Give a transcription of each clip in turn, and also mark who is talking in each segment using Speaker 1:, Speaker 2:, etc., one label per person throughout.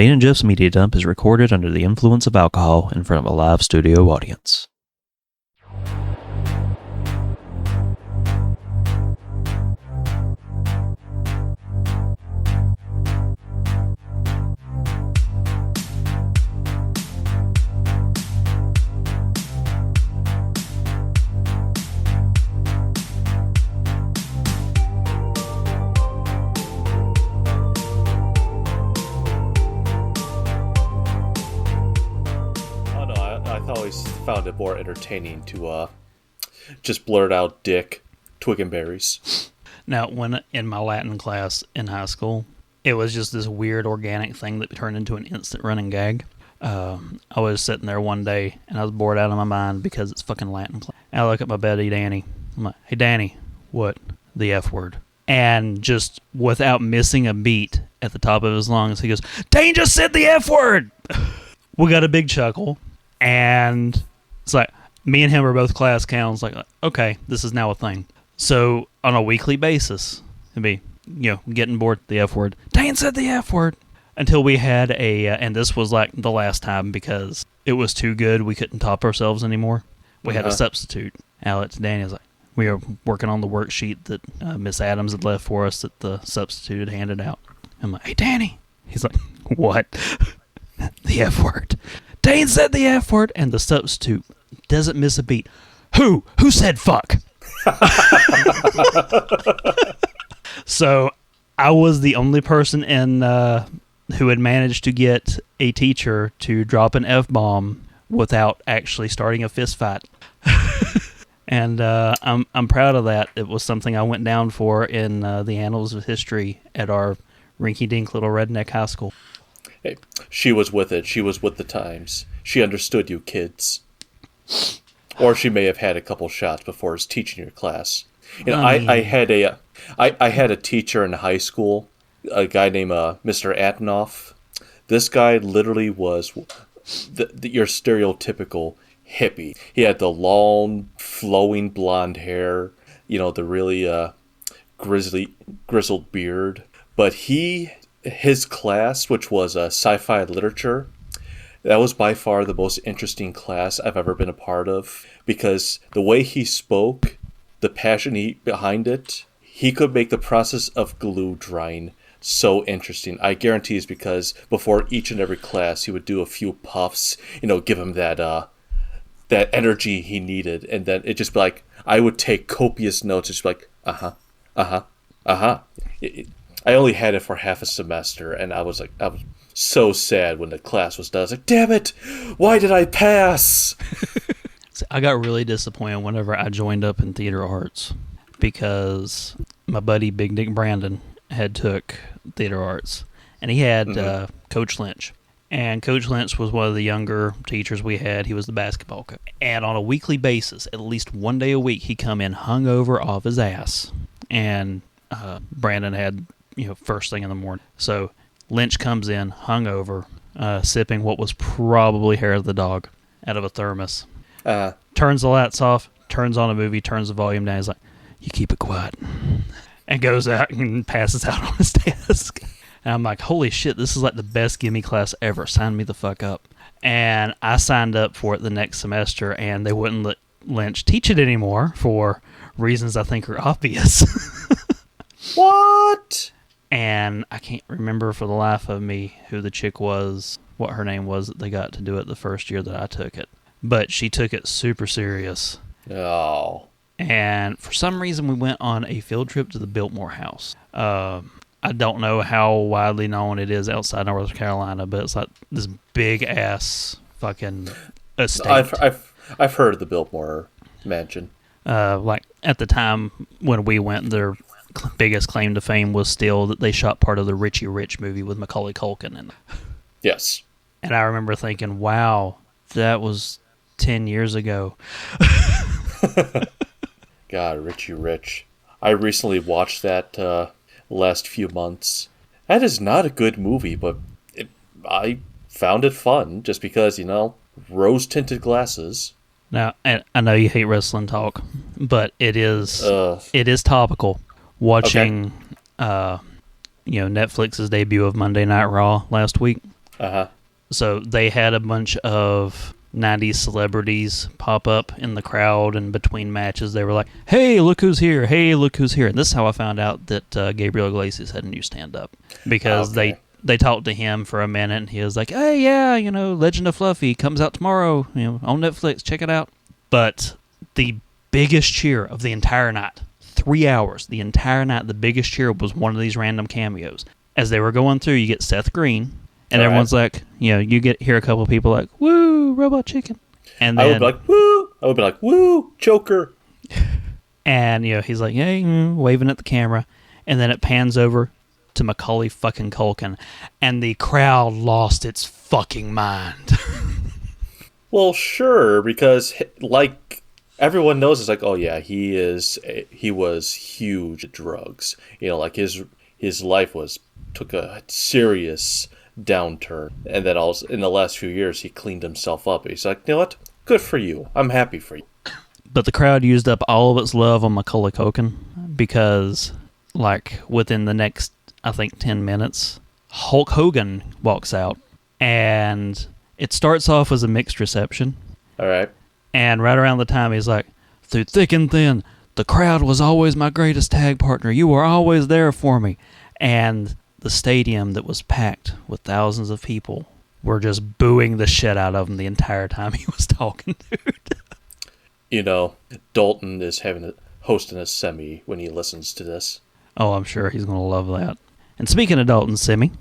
Speaker 1: Dane and Jeff's Media Dump is recorded under the influence of alcohol in front of a live studio audience.
Speaker 2: Found it more entertaining to just blurt out dick, twig and berries.
Speaker 3: Now, when in my Latin class in high school, it was just this weird organic thing that turned into an instant running gag. I was sitting there one day, and I was bored out of my mind because it's fucking Latin class. And I look at my buddy, Danny. I'm like, hey, Danny, what? The F word. And just without missing a beat at the top of his lungs, he goes, Dane just said the F word! We got a big chuckle, and it's like, me and him are both class clowns. Like, okay, this is now a thing. So, on a weekly basis, it'd be, getting bored, the F word. Dane said the F word. Until we had and this was like the last time because it was too good, we couldn't top ourselves anymore. We had a substitute. Alex Danny was like, we were working on the worksheet that Miss Adams had left for us that the substitute had handed out. I'm like, hey, Danny. He's like, what? The F word. Dane said the F word, and the substitute doesn't miss a beat. Who said fuck? So I was the only person who had managed to get a teacher to drop an F-bomb without actually starting a fist fight. And I'm proud of that. It was something I went down for in the annals of history at our rinky-dink little redneck high school.
Speaker 2: Hey, she was with it. She was with the times. She understood you kids. Or she may have had a couple shots before teaching your class. I had a teacher in high school, a guy named Mr. Atnoff. This guy literally was your stereotypical hippie. He had the long, flowing blonde hair, the really grizzled beard. But his class, which was sci-fi literature, that was by far the most interesting class I've ever been a part of, because the way he spoke, the passion behind it, he could make the process of glue drying so interesting. I guarantee it's because before each and every class, he would do a few puffs, give him that energy he needed, and then it just be like, I would take copious notes, just be like, I only had it for half a semester, and I was so sad when the class was done. I was like, damn it, why did I pass?
Speaker 3: I got really disappointed whenever I joined up in theater arts because my buddy Big Dick Brandon had took theater arts, and he had Coach Lynch. And Coach Lynch was one of the younger teachers we had. He was the basketball coach. And on a weekly basis, at least one day a week, he'd come in hungover off his ass. And Brandon had first thing in the morning. So Lynch comes in, hungover, sipping what was probably hair of the dog out of a thermos. Turns the lights off, turns on a movie, turns the volume down. He's like, you keep it quiet. And goes out and passes out on his desk. And I'm like, holy shit, this is like the best gimme class ever. Sign me the fuck up. And I signed up for it the next semester, and they wouldn't let Lynch teach it anymore for reasons I think are obvious.
Speaker 2: What?
Speaker 3: And I can't remember for the life of me who the chick was, what her name was that they got to do it the first year that I took it. But she took it super serious.
Speaker 2: Oh.
Speaker 3: And for some reason, we went on a field trip to the Biltmore House. I don't know how widely known it is outside North Carolina, but it's like this big-ass fucking estate.
Speaker 2: I've heard of the Biltmore Mansion.
Speaker 3: Like, at the time when we went, their biggest claim to fame was still that they shot part of the Richie Rich movie with Macaulay Culkin in it.
Speaker 2: Yes.
Speaker 3: And I remember thinking, wow, that was 10 years ago.
Speaker 2: God, Richie Rich. I recently watched that last few months. That is not a good movie, but I found it fun just because, rose-tinted glasses.
Speaker 3: Now, I know you hate wrestling talk, but it is topical. Watching, Netflix's debut of Monday Night Raw last week.
Speaker 2: Uh-huh.
Speaker 3: So they had a bunch of 90s celebrities pop up in the crowd, and between matches they were like, hey, look who's here, hey, look who's here. And this is how I found out that Gabriel Iglesias had a new stand-up, because they talked to him for a minute, and he was like, hey, yeah, Legend of Fluffy comes out tomorrow, on Netflix, check it out. But the biggest cheer of the entire night, 3 hours, the entire night, the biggest cheer was one of these random cameos. As they were going through, you get Seth Green, and everyone's like, you hear a couple of people like, woo, Robot Chicken. And then,
Speaker 2: I would be like, woo! I would be like, woo, Joker.
Speaker 3: And, he's like, hey, waving at the camera. And then it pans over to Macaulay fucking Culkin. And the crowd lost its fucking mind.
Speaker 2: Well, sure, because, like, everyone knows it's like, oh, yeah, he was huge at drugs. Like, his life took a serious downturn, and then also in the last few years he cleaned himself up. He's like, you know what, good for you, I'm happy for you.
Speaker 3: But the crowd used up all of its love on Macaulay Culkin, because like within the next, I think, 10 minutes, Hulk Hogan walks out, and it starts off as a mixed reception.
Speaker 2: All right.
Speaker 3: And right around the time he's like, through thick and thin, the crowd was always my greatest tag partner, you were always there for me. And the stadium that was packed with thousands of people were just booing the shit out of him the entire time he was talking, dude.
Speaker 2: Dalton is hosting a semi when he listens to this.
Speaker 3: Oh, I'm sure he's going to love that. And speaking of Dalton Semi,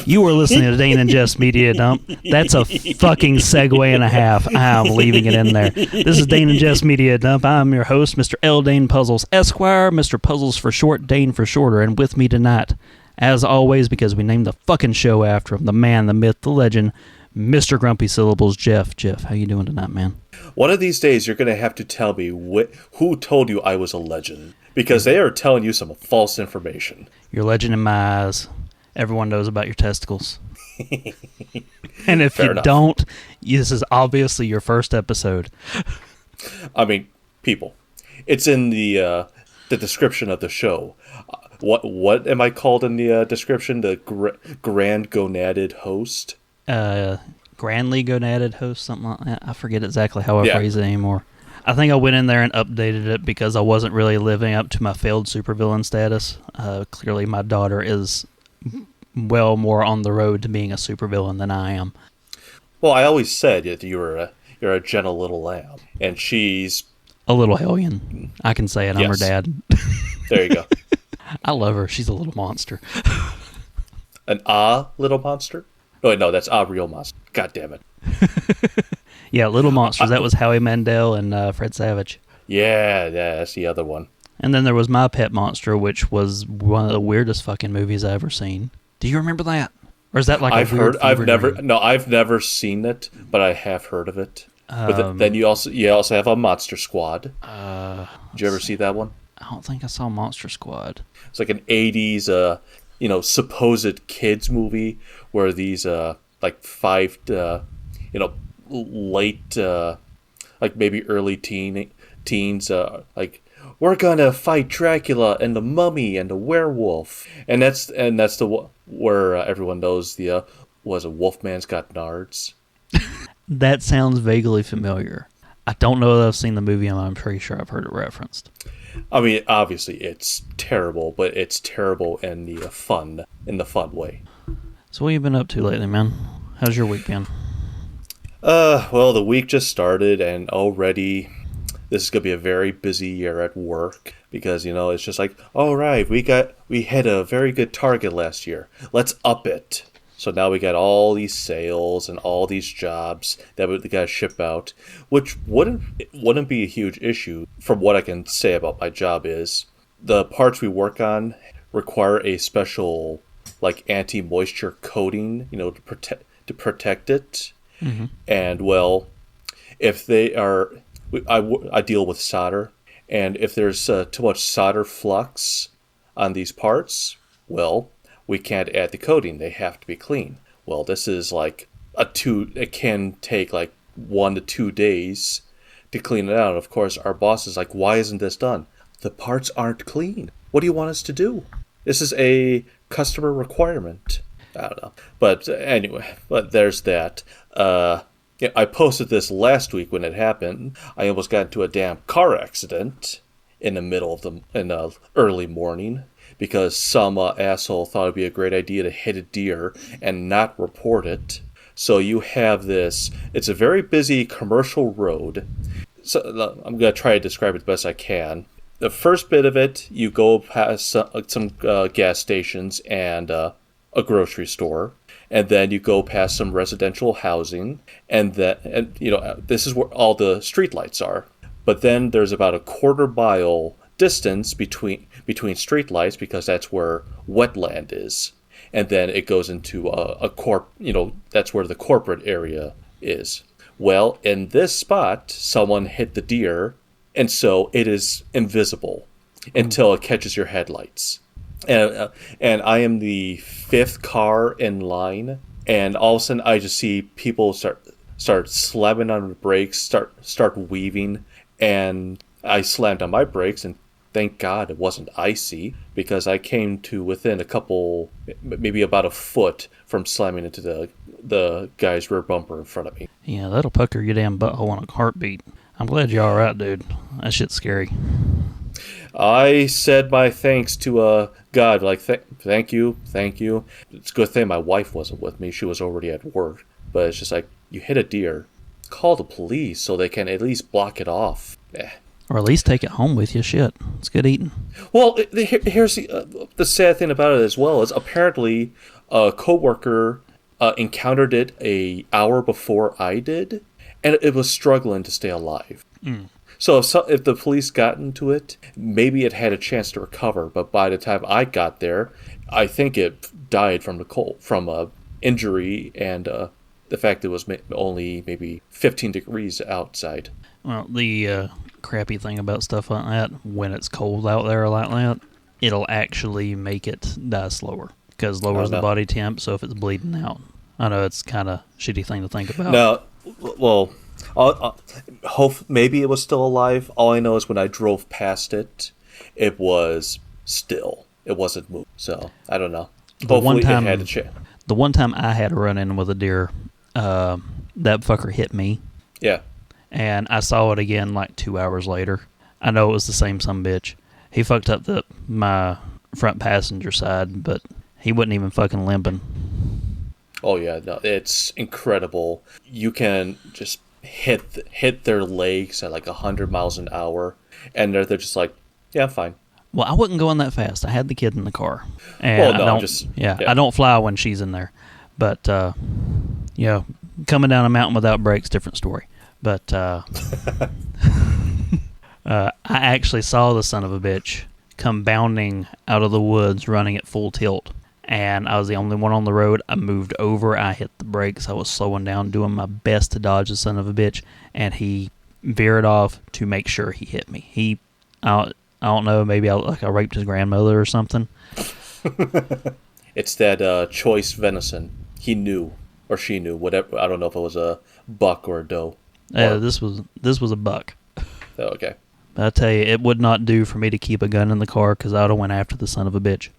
Speaker 3: you were listening to Dane and Jeff's Media Dump. That's a fucking segue and a half. I'm leaving it in there. This is Dane and Jeff's Media Dump. I'm your host, Mr. L. Dane Puzzles Esquire, Mr. Puzzles for short, Dane for shorter, and with me tonight, as always, because we named the fucking show after him, the man, the myth, the legend, Mr. Grumpy Syllables, Jeff. Jeff, how you doing tonight, man?
Speaker 2: One of these days, you're going to have to tell me who told you I was a legend, because they are telling you some false information.
Speaker 3: You're a legend in my eyes. Everyone knows about your testicles. And if you don't, this is obviously your first episode.
Speaker 2: I mean, people, it's in the description of the show. What am I called in the description? The grand gonaded host?
Speaker 3: Grandly gonaded host, something like that. I forget exactly how I phrase it anymore. I think I went in there and updated it because I wasn't really living up to my failed supervillain status. Clearly, my daughter is well more on the road to being a supervillain than I am.
Speaker 2: Well, I always said that you're a gentle little lamb, and she's
Speaker 3: a little hellion. I can say it. I'm her dad.
Speaker 2: There you go.
Speaker 3: I love her. She's a little monster.
Speaker 2: An little monster? Oh, wait, no, that's real monster. God damn it.
Speaker 3: Yeah, Little Monsters. That was Howie Mandel and Fred Savage.
Speaker 2: Yeah, that's the other one.
Speaker 3: And then there was My Pet Monster, which was one of the weirdest fucking movies I've ever seen. Do you remember that? Or is that like
Speaker 2: I've never seen it, but I have heard of it. But then you also have a Monster Squad. Did you ever see that one?
Speaker 3: I don't think I saw Monster Squad.
Speaker 2: It's like an 80s supposed kids movie where these like five late like maybe early teens like, we're gonna fight Dracula and the Mummy and the werewolf, and that's the where everyone knows the was a Wolfman's Got Nards.
Speaker 3: That sounds vaguely familiar. I don't know that I've seen the movie, and I'm pretty sure I've heard it referenced.
Speaker 2: I mean, obviously it's terrible, but it's terrible in the fun way.
Speaker 3: So what have you been up to lately, man? How's your week been?
Speaker 2: Well, the week just started, and already this is gonna be a very busy year at work because it's just like, all right, we hit a very good target last year. Let's up it. So now we got all these sales and all these jobs that we got to ship out, which wouldn't be a huge issue. From what I can say about my job is the parts we work on require a special like anti-moisture coating, to protect it. Mm-hmm. And well, if they are, I deal with solder, and if there's too much solder flux on these parts, well, we can't add the coating. They have to be clean. Well, this is like it can take like 1 to 2 days to clean it out. Of course, our boss is like, why isn't this done? The parts aren't clean. What do you want us to do? This is a customer requirement. I don't know. But anyway, but there's that. Yeah, I posted this last week when it happened. I almost got into a damn car accident in the middle of the early morning because some asshole thought it'd be a great idea to hit a deer and not report it. So you have this. It's a very busy commercial road. So I'm gonna try to describe it the best I can. The first bit of it, you go past some gas stations and a grocery store, and then you go past some residential housing, and this is where all the street lights are. But then there's about a quarter-mile distance between street lights because that's where wetland is, and then it goes into that's where the corporate area is. Well, in this spot, someone hit the deer, and so it is invisible until it catches your headlights. And I am the fifth car in line, and all of a sudden I just see people start slamming on the brakes, start weaving, and I slammed on my brakes, and thank God it wasn't icy, because I came to within maybe about a foot from slamming into the guy's rear bumper in front of me.
Speaker 3: Yeah, that'll pucker your damn butthole on a heartbeat. I'm glad you're all right, dude. That shit's scary.
Speaker 2: I said my thanks to God, like, thank you. It's a good thing my wife wasn't with me. She was already at work. But it's just like, you hit a deer, call the police so they can at least block it off.
Speaker 3: Or at least take it home with you. Shit, it's good eating.
Speaker 2: Well, here's the sad thing about it as well is apparently a coworker encountered it an hour before I did, and it was struggling to stay alive. So if the police got into it, maybe it had a chance to recover. But by the time I got there, I think it died from injury and the fact it was only maybe 15 degrees outside.
Speaker 3: Well, the crappy thing about stuff like that, when it's cold out there like that, it'll actually make it die slower because it lowers the body temp. So if it's bleeding out, I know it's kind of shitty thing to think about.
Speaker 2: No, well, maybe it was still alive. All I know is when I drove past it, it was still. It wasn't moving. So I don't know. Hopefully it had a chance.
Speaker 3: The one time I had a run-in with a deer, that fucker hit me.
Speaker 2: Yeah.
Speaker 3: And I saw it again like 2 hours later. I know it was the same sumbitch. He fucked up my front passenger side, but he wasn't even fucking limping.
Speaker 2: Oh yeah, no, it's incredible. You can just hit their legs at like 100 miles an hour, and they're just like, yeah, I'm fine.
Speaker 3: Well, I wasn't going that fast. I had the kid in the car, and I don't fly when she's in there. But coming down a mountain without brakes, different story. But I actually saw the son of a bitch come bounding out of the woods running at full tilt. And I was the only one on the road. I moved over. I hit the brakes. I was slowing down, doing my best to dodge the son of a bitch. And he veered off to make sure he hit me. I don't know, maybe I raped his grandmother or something.
Speaker 2: It's that choice venison. He knew, or she knew, whatever. I don't know if it was a buck or a doe.
Speaker 3: This was a buck.
Speaker 2: Oh, okay.
Speaker 3: But I tell you, it would not do for me to keep a gun in the car because I would have went after the son of a bitch.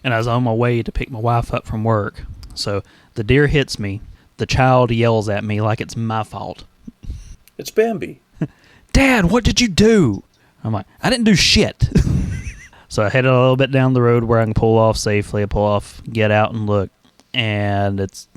Speaker 3: And I was on my way to pick my wife up from work. So the deer hits me. The child yells at me like it's my fault.
Speaker 2: It's Bambi.
Speaker 3: Dad, what did you do? I'm like, I didn't do shit. So I headed a little bit down the road where I can pull off safely. I pull off, get out and look. And it's,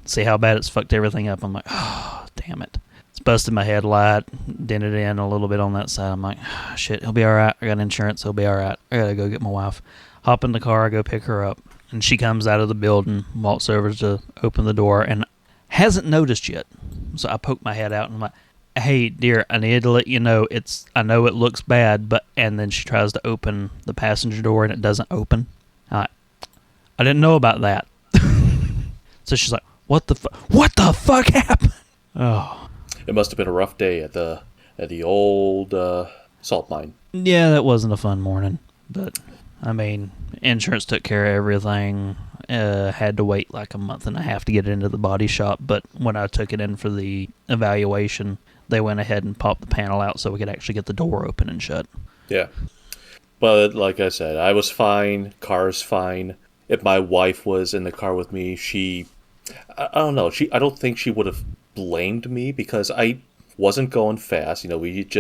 Speaker 3: see how bad it's fucked everything up. I'm like, oh, damn it. It's busted my headlight, dented in a little bit on that side. I'm like, oh, shit, he'll be all right. I got insurance. He'll be all right. I got to go get my wife. Hop in the car, I go pick her up. And she comes out of the building, walks over to open the door, and hasn't noticed yet. So I poke my head out, and I'm like, hey, dear, I need to let you know, I know it looks bad, and then she tries to open the passenger door, and it doesn't open. I didn't know about that. So she's like, what the fuck happened? Oh.
Speaker 2: It must have been a rough day at the old salt mine.
Speaker 3: Yeah, that wasn't a fun morning, but I mean, insurance took care of everything. Had to wait like a month and a half to get it into the body shop, but when I took it in for the evaluation, they went ahead and popped the panel out so we could actually get the door open and shut.
Speaker 2: Yeah. But like I said, I was fine. Car's fine. if my wife was in the car with me, I don't know. I don't think she would have blamed me because I wasn't going fast. We had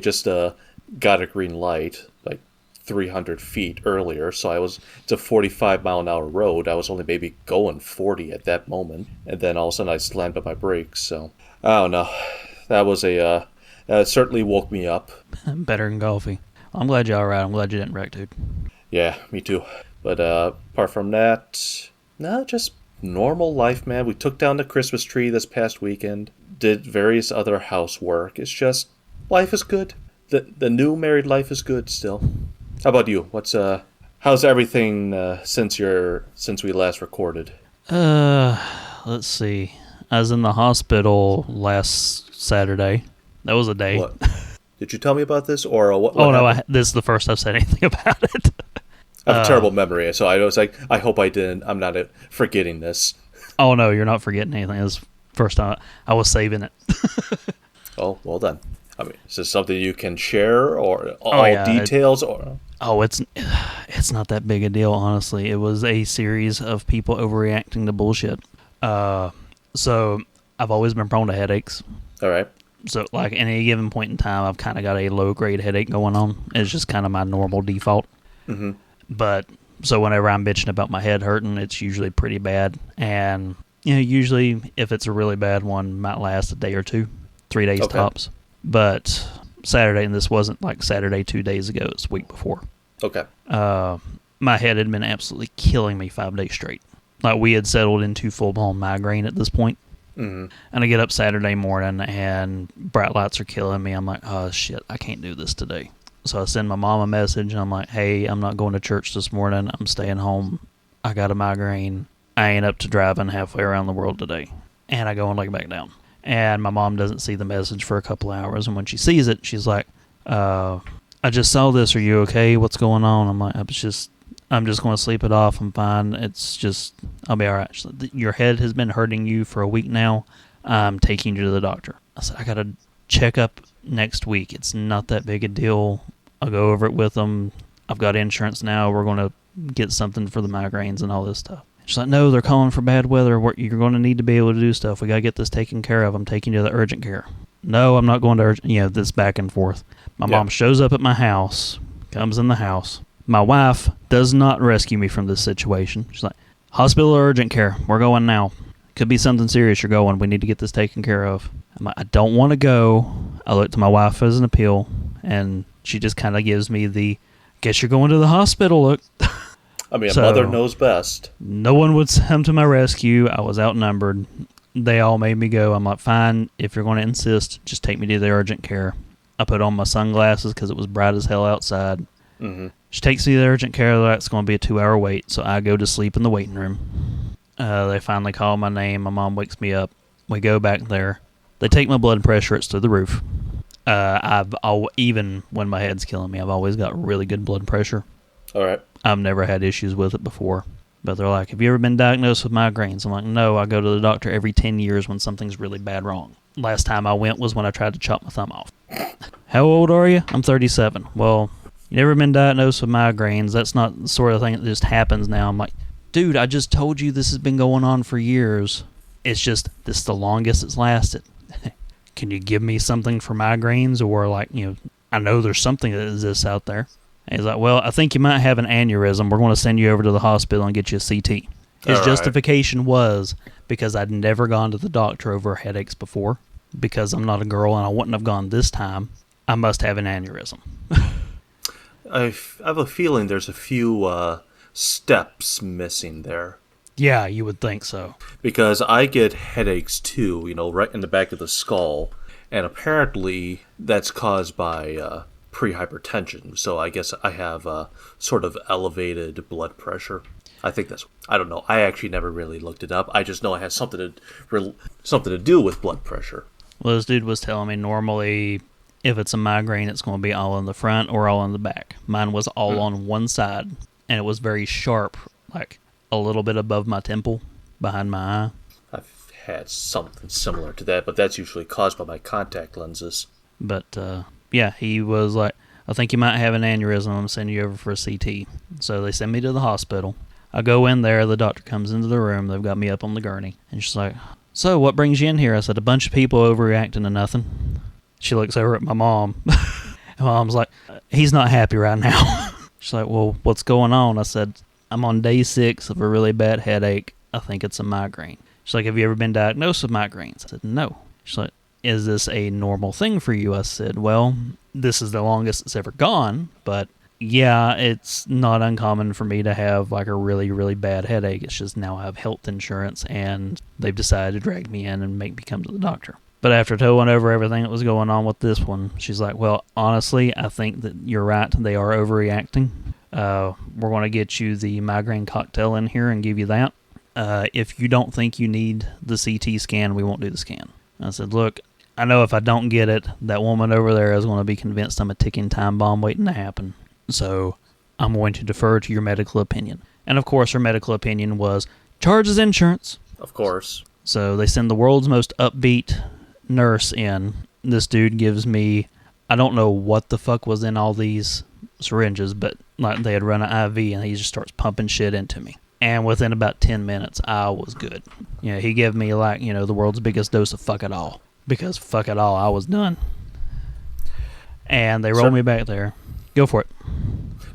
Speaker 2: just got a green light like 300 feet earlier, so it's a 45-mile-an-hour road. I was only maybe going 40 at that moment, and then all of a sudden I slammed on my brakes. So I don't know. That was certainly woke me up.
Speaker 3: Better than Golfy. I'm glad you're all right. I'm glad you didn't wreck, dude.
Speaker 2: Yeah, me too. But apart from that, no, just normal life, man. We took down the Christmas tree this past weekend, did various other housework. It's just, life is good. The new married life is good still. How about you? How's everything since we last recorded?
Speaker 3: Let's see. I was in the hospital last Saturday. That was a day.
Speaker 2: What? Did you tell me about this, or what?
Speaker 3: Oh, no, this is the first I've said anything about it.
Speaker 2: I have a terrible memory, so I was like, I hope I didn't. I'm not forgetting this.
Speaker 3: Oh, no, you're not forgetting anything. This is the first time I was saving it.
Speaker 2: Oh, well done. I mean, is this something you can share, or details, or?
Speaker 3: Oh, it's not that big a deal, honestly. It was a series of people overreacting to bullshit. So I've always been prone to headaches.
Speaker 2: All right.
Speaker 3: So, like, at any given point in time, I've kind of got a low-grade headache going on. It's just kind of my normal default.
Speaker 2: Mm-hmm.
Speaker 3: But, so whenever I'm bitching about my head hurting, it's usually pretty bad. And, usually, if it's a really bad one, it might last a day or two. 3 days tops. But Saturday, and this wasn't like Saturday 2 days ago, it's the week before.
Speaker 2: Okay.
Speaker 3: My head had been absolutely killing me 5 days straight. Like, we had settled into full-blown migraine at this point.
Speaker 2: Mm-hmm.
Speaker 3: And I get up Saturday morning and bright lights are killing me. I'm like, oh shit, I can't do this today. So I send my mom a message and I'm like, hey, I'm not going to church this morning. I'm staying home. I got a migraine. I ain't up to driving halfway around the world today. And I go and lay back down. And my mom doesn't see the message for a couple hours. And when she sees it, she's like, I just saw this. Are you okay? What's going on? I'm like, I'm just going to sleep it off. I'm fine. I'll be all right. She's like, your head has been hurting you for a week now. I'm taking you to the doctor. I said, I got to check up next week. It's not that big a deal. I'll go over it with them. I've got insurance now. We're going to get something for the migraines and all this stuff. She's like, no, they're calling for bad weather. You're going to need to be able to do stuff. We got to get this taken care of. I'm taking you to the urgent care. No, I'm not going to urgent. This back and forth. My mom shows up at my house, comes in the house. My wife does not rescue me from this situation. She's like, hospital or urgent care? We're going now. Could be something serious. You're going. We need to get this taken care of. I'm like, I don't want to go. I look to my wife as an appeal, and she just kind of gives me the, guess you're going to the hospital look.
Speaker 2: I mean, a mother knows best.
Speaker 3: No one would come to my rescue. I was outnumbered. They all made me go. I'm like, fine, if you're going to insist, just take me to the urgent care. I put on my sunglasses because it was bright as hell outside.
Speaker 2: Mm-hmm.
Speaker 3: She takes me to the urgent care. That's going to be a 2-hour wait, so I go to sleep in the waiting room. They finally call my name. My mom wakes me up. We go back there. They take my blood pressure. It's through the roof. Even when my head's killing me, I've always got really good blood pressure.
Speaker 2: All right.
Speaker 3: I've never had issues with it before. But they're like, have you ever been diagnosed with migraines? I'm like, no, I go to the doctor every 10 years when something's really bad wrong. Last time I went was when I tried to chop my thumb off. How old are you? I'm 37. Well, you never been diagnosed with migraines. That's not the sort of thing that just happens now. I'm like, dude, I just told you this has been going on for years. It's just, this is the longest it's lasted. Can you give me something for migraines? Or like, I know there's something that exists out there. And he's like, well, I think you might have an aneurysm. We're going to send you over to the hospital and get you a CT. His justification was because I'd never gone to the doctor over headaches before. Because I'm not a girl and I wouldn't have gone this time. I must have an aneurysm.
Speaker 2: I have a feeling there's a few steps missing there.
Speaker 3: Yeah, you would think so.
Speaker 2: Because I get headaches too, right in the back of the skull. And apparently that's caused by pre-hypertension. So I guess I have sort of elevated blood pressure. I think I don't know. I actually never really looked it up. I just know it has something to do with blood pressure.
Speaker 3: Well, this dude was telling me normally if it's a migraine, it's going to be all in the front or all in the back. Mine was all on one side, and it was very sharp, like a little bit above my temple, behind my eye.
Speaker 2: I've had something similar to that, but that's usually caused by my contact lenses.
Speaker 3: But, yeah, he was like, I think you might have an aneurysm. I'm going to send you over for a CT. So they send me to the hospital. I go in there. The doctor comes into the room. They've got me up on the gurney. And she's like, so what brings you in here? I said, a bunch of people overreacting to nothing. She looks over at my mom. And my mom's like, he's not happy right now. She's like, well, what's going on? I said, I'm on day 6 of a really bad headache. I think it's a migraine. She's like, have you ever been diagnosed with migraines? I said, no. She's like, is this a normal thing for you? I said, well, this is the longest it's ever gone, but yeah, it's not uncommon for me to have like a really, really bad headache. It's just now I have health insurance, and they've decided to drag me in and make me come to the doctor. But after going over everything that was going on with this one, she's like, well, honestly, I think that you're right. They are overreacting. We're going to get you the migraine cocktail in here and give you that. If you don't think you need the CT scan, we won't do the scan. I said, look, I know if I don't get it, that woman over there is going to be convinced I'm a ticking time bomb waiting to happen. So I'm going to defer to your medical opinion. And of course, her medical opinion was, charges insurance.
Speaker 2: Of course.
Speaker 3: So they send the world's most upbeat nurse in. This dude gives me, I don't know what the fuck was in all these syringes, but like they had run an IV and he just starts pumping shit into me. And within about 10 minutes, I was good. You know, he gave me like, you know, the world's biggest dose of fuck it all. Because fuck it all, I was done. And they rolled me back there. Go for it.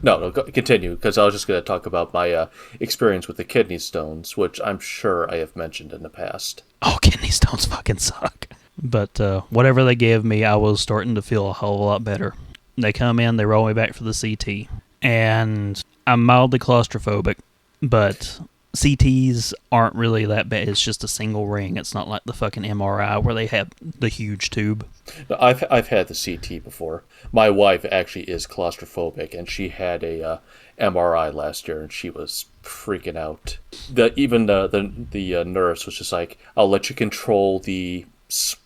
Speaker 2: No, continue, because I was just going to talk about my experience with the kidney stones, which I'm sure I have mentioned in the past.
Speaker 3: Oh, kidney stones fucking suck. But whatever they gave me, I was starting to feel a whole lot better. They come in, they roll me back for the CT. And I'm mildly claustrophobic, but CTs aren't really that bad. It's just a single ring. It's not like the fucking MRI where they have the huge tube.
Speaker 2: No, I've had the CT before. My wife actually is claustrophobic, and she had a MRI last year, and she was freaking out. Even the nurse was just like, "I'll let you control the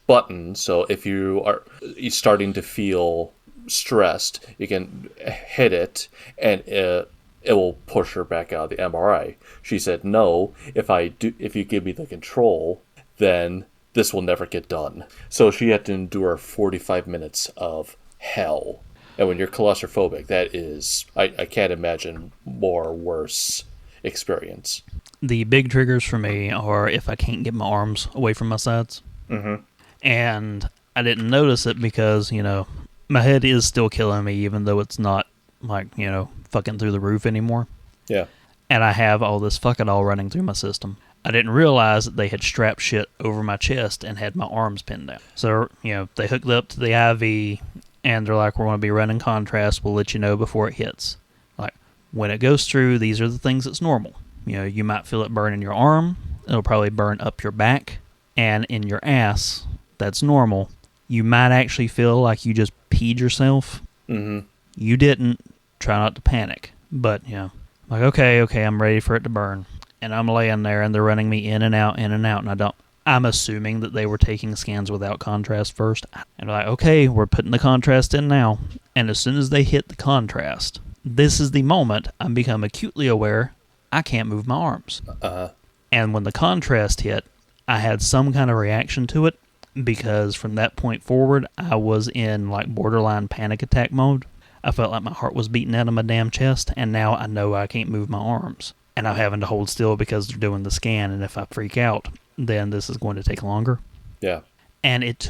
Speaker 2: button. So if you're starting to feel stressed, you can hit it, and it will push her back out of the MRI." She said, "No, if you give me the control, then this will never get done." So she had to endure 45 minutes of hell. And when you're claustrophobic, that is, I can't imagine more worse experience.
Speaker 3: The big triggers for me are if I can't get my arms away from my sides.
Speaker 2: Mm-hmm.
Speaker 3: And I didn't notice it because, you know, my head is still killing me, even though it's not like, you know, fucking through the roof anymore.
Speaker 2: Yeah.
Speaker 3: And I have all this fuck it all running through my system. I didn't realize that they had strapped shit over my chest and had my arms pinned down. So, you know, they hooked up to the IV and they're like, we're going to be running contrast. We'll let you know before it hits. Like, when it goes through, these are the things that's normal. You know, you might feel it burn in your arm. It'll probably burn up your back and in your ass. That's normal. You might actually feel like you just peed yourself.
Speaker 2: Mm-hmm.
Speaker 3: You didn't. Try not to panic. But, you know, like, okay, I'm ready for it to burn. And I'm laying there and they're running me in and out. And I'm assuming that they were taking scans without contrast first. And they're like, okay, we're putting the contrast in now. And as soon as they hit the contrast, this is the moment I become acutely aware I can't move my arms.
Speaker 2: Uh-huh.
Speaker 3: And when the contrast hit, I had some kind of reaction to it, because from that point forward, I was in like borderline panic attack mode. I felt like my heart was beating out of my damn chest, and now I know I can't move my arms. And I'm having to hold still because they're doing the scan, and if I freak out, then this is going to take longer.
Speaker 2: Yeah.
Speaker 3: And it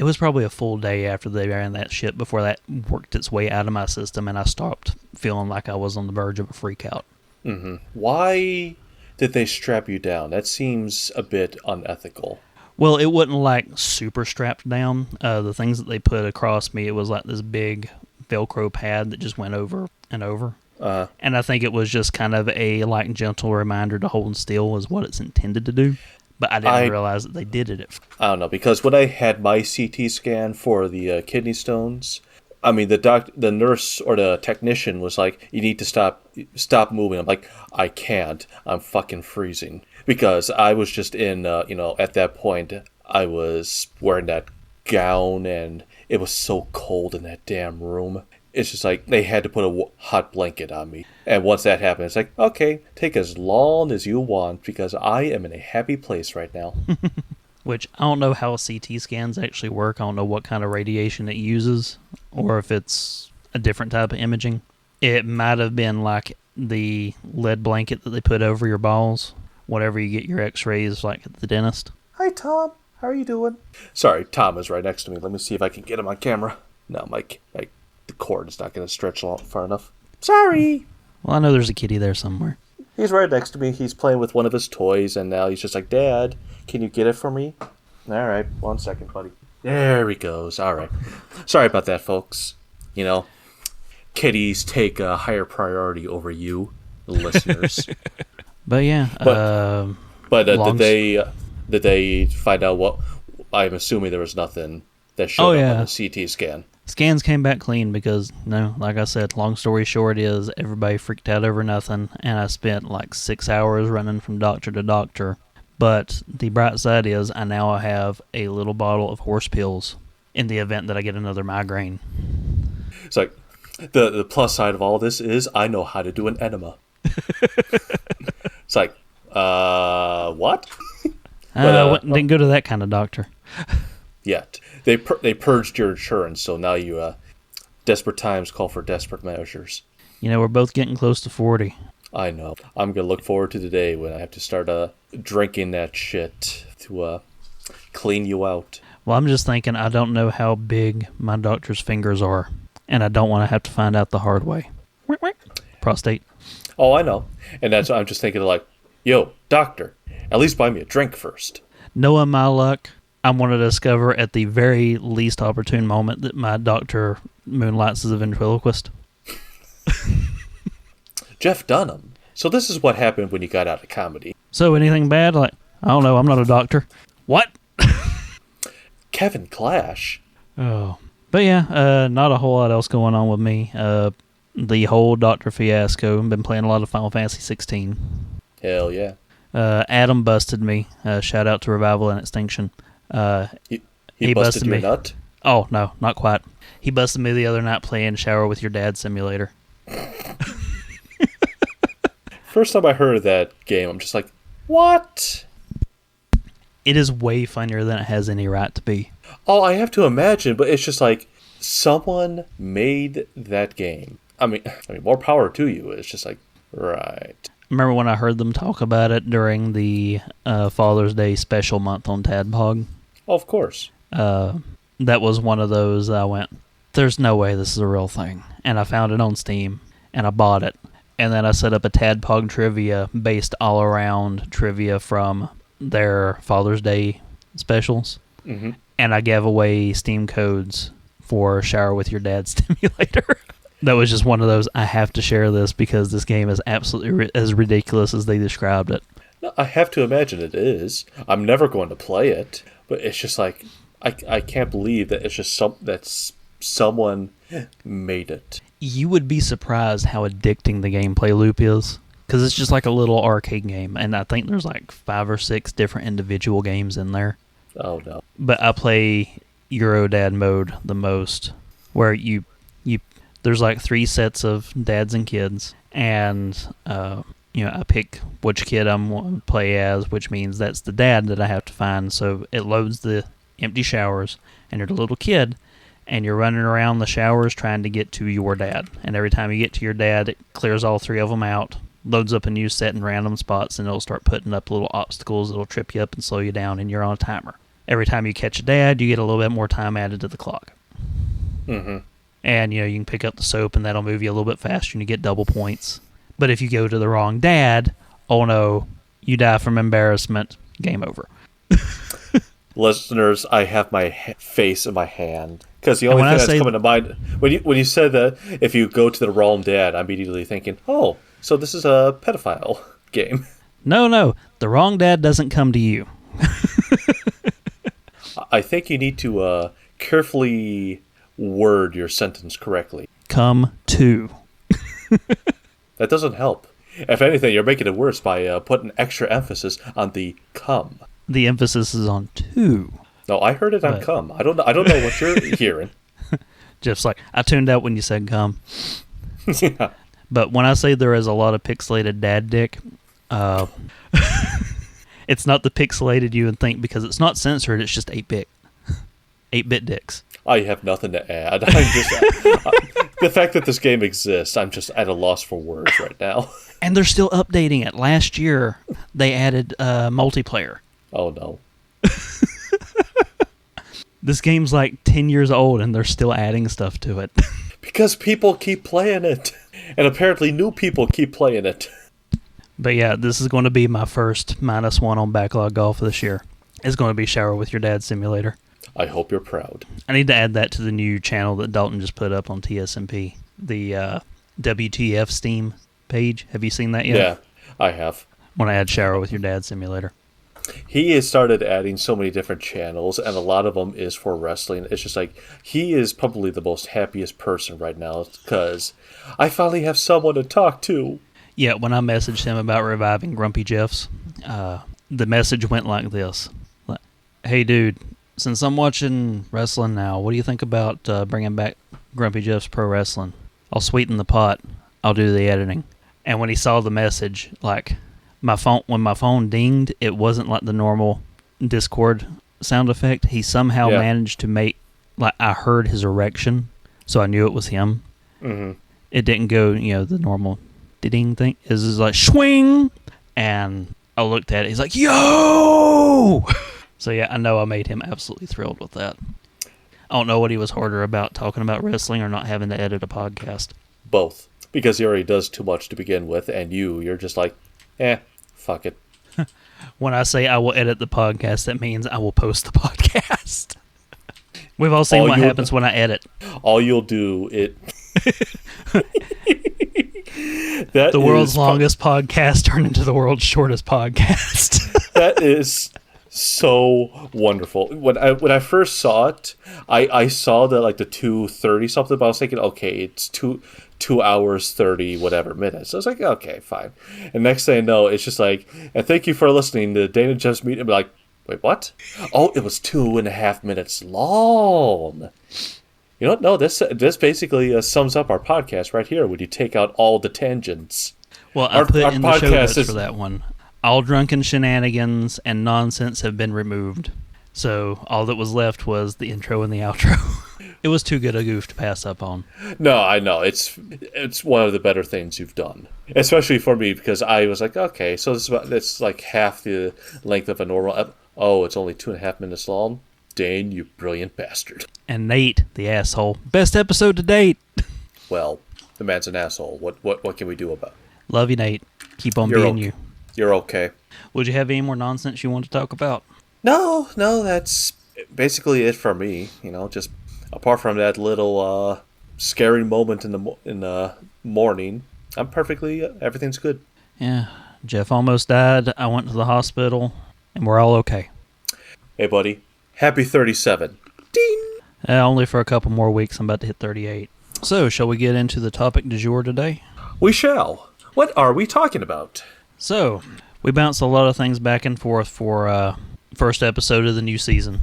Speaker 3: was probably a full day after they ran that shit before that worked its way out of my system, and I stopped feeling like I was on the verge of a freak out.
Speaker 2: Mm-hmm. Why did they strap you down? That seems a bit unethical.
Speaker 3: Well, it wasn't like super strapped down. The things that they put across me, it was like this big Velcro pad that just went over and over. And I think it was just kind of a like gentle reminder to hold still is what it's intended to do. But I didn't realize that they did it.
Speaker 2: I don't know, because when I had my CT scan for the kidney stones, I mean, the nurse or the technician was like, "You need to stop moving." I'm like, "I can't. I'm fucking freezing." Because I was just in, at that point, I was wearing that gown and it was so cold in that damn room. It's just like they had to put a hot blanket on me. And once that happened, it's like, okay, take as long as you want because I am in a happy place right now.
Speaker 3: Which, I don't know how CT scans actually work. I don't know what kind of radiation it uses or if it's a different type of imaging. It might have been like the lead blanket that they put over your balls whenever you get your x-rays like at the dentist.
Speaker 2: Hi, Tom. How are you doing? Sorry, Tom is right next to me. Let me see if I can get him on camera. No, the cord is not going to stretch far enough. Sorry.
Speaker 3: Well, I know there's a kitty there somewhere.
Speaker 2: He's right next to me. He's playing with one of his toys, and now he's just like, Dad, can you get it for me? All right, 1 second, buddy. There he goes. All right. Sorry about that, folks. You know, kitties take a higher priority over you, the listeners.
Speaker 3: But yeah.
Speaker 2: Did they find out what? I'm assuming there was nothing that showed up on the CT scan.
Speaker 3: Scans came back clean because, like I said, long story short is everybody freaked out over nothing, and I spent like 6 hours running from doctor to doctor. But the bright side is I now have a little bottle of horse pills in the event that I get another migraine.
Speaker 2: It's like, the plus side of all this is I know how to do an enema. It's like, what?
Speaker 3: Didn't go to that kind of doctor.
Speaker 2: Yet. They purged your insurance, so now you desperate times call for desperate measures.
Speaker 3: We're both getting close to 40.
Speaker 2: I know. I'm going to look forward to the day when I have to start drinking that shit to clean you out.
Speaker 3: Well, I'm just thinking I don't know how big my doctor's fingers are, and I don't want to have to find out the hard way. Prostate.
Speaker 2: Oh, I know. And that's I'm just thinking like, yo, doctor, at least buy me a drink first.
Speaker 3: Knowing my luck, I'm going to discover at the very least opportune moment that my doctor moonlights as a ventriloquist.
Speaker 2: Jeff Dunham. So this is what happened when you got out of comedy.
Speaker 3: So anything bad? Like, I don't know, I'm not a doctor. What?
Speaker 2: Kevin Clash.
Speaker 3: Oh. But yeah, not a whole lot else going on with me. The whole Doctor fiasco. I've been playing a lot of Final Fantasy 16.
Speaker 2: Hell yeah.
Speaker 3: Adam busted me. Shout out to Revival and Extinction.
Speaker 2: He busted your nut?
Speaker 3: Oh, no, not quite. He busted me the other night playing Shower with Your Dad Simulator.
Speaker 2: First time I heard of that game, I'm just like, what?
Speaker 3: It is way funnier than it has any right to be.
Speaker 2: Oh, I have to imagine, but it's just like, someone made that game. I mean, more power to you. It's just like, right.
Speaker 3: Remember when I heard them talk about it during the Father's Day special month on Tadpog?
Speaker 2: Oh, of course.
Speaker 3: That was one of those I went, there's no way this is a real thing. And I found it on Steam, and I bought it. And then I set up a Tadpog trivia based all around trivia from their Father's Day specials.
Speaker 2: Mm-hmm.
Speaker 3: And I gave away Steam codes for Shower with Your Dad Simulator. That was just one of those, I have to share this because this game is absolutely as ridiculous as they described it.
Speaker 2: No, I have to imagine it is. I'm never going to play it, but it's just like, I can't believe that it's just someone made it.
Speaker 3: You would be surprised how addicting the gameplay loop is. Because it's just like a little arcade game, and I think there's like 5 or 6 different individual games in there.
Speaker 2: Oh, no.
Speaker 3: But I play Eurodad mode the most, where you there's like 3 sets of dads and kids, and I pick which kid I'm going to play as, which means that's the dad that I have to find. So it loads the empty showers, and you're the little kid, and you're running around the showers trying to get to your dad. And every time you get to your dad, it clears all 3 of them out, loads up a new set in random spots, and it'll start putting up little obstacles that'll trip you up and slow you down, and you're on a timer. Every time you catch a dad, you get a little bit more time added to the clock.
Speaker 2: Mm-hmm.
Speaker 3: And, you can pick up the soap, and that'll move you a little bit faster, and you get double points. But if you go to the wrong dad, oh no, you die from embarrassment. Game over.
Speaker 2: Listeners, I have my face in my hand. Because the only thing that's coming to mind, when you said that if you go to the wrong dad, I'm immediately thinking, oh, so this is a pedophile game.
Speaker 3: No, the wrong dad doesn't come to you.
Speaker 2: I think you need to carefully word your sentence correctly.
Speaker 3: Come to.
Speaker 2: That doesn't help. If anything, you're making it worse by putting extra emphasis on the come.
Speaker 3: The emphasis is on to.
Speaker 2: No, I heard it on come. I don't know what you're hearing.
Speaker 3: Just like, I tuned out when you said come.
Speaker 2: Yeah.
Speaker 3: But when I say there is a lot of pixelated dad dick, it's not the pixelated you would think, because it's not censored, it's just 8-bit. 8-bit dicks.
Speaker 2: I have nothing to add. I'm just the fact that this game exists. I'm just at a loss for words right now.
Speaker 3: And they're still updating it. Last year, they added multiplayer.
Speaker 2: Oh no.
Speaker 3: This game's like 10 years old, and they're still adding stuff to it.
Speaker 2: Because people keep playing it. And apparently new people keep playing it.
Speaker 3: But yeah, this is going to be my first -1 on Backlog Golf this year. It's going to be Shower with Your Dad Simulator.
Speaker 2: I hope you're proud.
Speaker 3: I need to add that to the new channel that Dalton just put up on TSMP. The WTF Steam page. Have you seen that yet?
Speaker 2: Yeah, I have.
Speaker 3: When I add Shower with Your Dad Simulator.
Speaker 2: He has started adding so many different channels, and a lot of them is for wrestling. It's just like, he is probably the most happiest person right now, because I finally have someone to talk to.
Speaker 3: Yeah, when I messaged him about reviving Grumpy Jeff's, the message went like this. Hey, dude, since I'm watching wrestling now, what do you think about bringing back Grumpy Jeff's Pro Wrestling? I'll sweeten the pot. I'll do the editing. And when he saw the message, like, when my phone dinged, it wasn't like the normal Discord sound effect. He somehow managed to make, like, I heard his erection, so I knew it was him.
Speaker 2: Mm-hmm.
Speaker 3: It didn't go, the normal ding thing. It was just like, swing! And I looked at it. He's like, yo! So yeah, I know I made him absolutely thrilled with that. I don't know what he was harder about, talking about wrestling or not having to edit a podcast.
Speaker 2: Both. Because he already does too much to begin with, and you're just like, fuck it.
Speaker 3: When I say I will edit the podcast, that means I will post the podcast. We've all seen what happens when I edit.
Speaker 2: All you'll do
Speaker 3: the world's longest podcast turned into the world's shortest podcast.
Speaker 2: That is so wonderful. When I first saw it, I saw the 2:30 something, but I was thinking, okay, it's 2 hours 30 whatever minutes. I was like, okay, fine. And next thing I know, it's just like, and thank you for listening to Dane and Jeff's meeting. I'm like, wait, what? Oh, it was 2.5 minutes long. You know what? No, this basically sums up our podcast right here when you take out all the tangents.
Speaker 3: Well, I put in the show notes for that one. All drunken shenanigans and nonsense have been removed. So all that was left was the intro and the outro. It was too good a goof to pass up on.
Speaker 2: No, I know. It's one of the better things you've done. Especially for me, because I was like, okay, so it's like half the length of a normal Oh, it's only 2.5 minutes long? Dane, you brilliant bastard.
Speaker 3: And Nate, the asshole. Best episode to date.
Speaker 2: Well, the man's an asshole. What can we do about it?
Speaker 3: Love you, Nate. Keep on being you.
Speaker 2: You're okay.
Speaker 3: Would you have any more nonsense you want to talk about?
Speaker 2: No, that's basically it for me. Just apart from that little scary moment in the morning, everything's good.
Speaker 3: Yeah, Jeff almost died. I went to the hospital, and we're all okay.
Speaker 2: Hey, buddy. Happy 37. Ding!
Speaker 3: Only for a couple more weeks. I'm about to hit 38. So, shall we get into the topic du jour today?
Speaker 2: We shall. What are we talking about?
Speaker 3: So, we bounced a lot of things back and forth for first episode of the new season.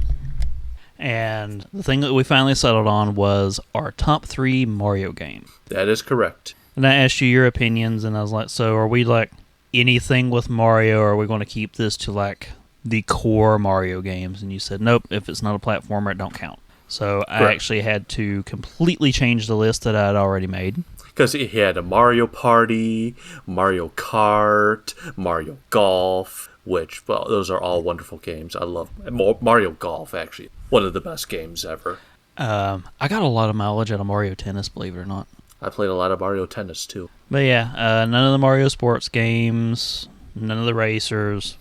Speaker 3: And the thing that we finally settled on was our top 3 Mario game.
Speaker 2: That is correct.
Speaker 3: And I asked you your opinions, and I was like, so are we like anything with Mario, or are we going to keep this to like the core Mario games? And you said, nope, if it's not a platformer, it don't count. So I actually had to completely change the list that I had already made.
Speaker 2: Because he had a Mario Party, Mario Kart, Mario Golf, which, well, those are all wonderful games. I love Mario Golf, actually. One of the best games ever.
Speaker 3: I got a lot of mileage out of Mario Tennis, believe it or not.
Speaker 2: I played a lot of Mario Tennis, too.
Speaker 3: But yeah, none of the Mario sports games, none of the racers.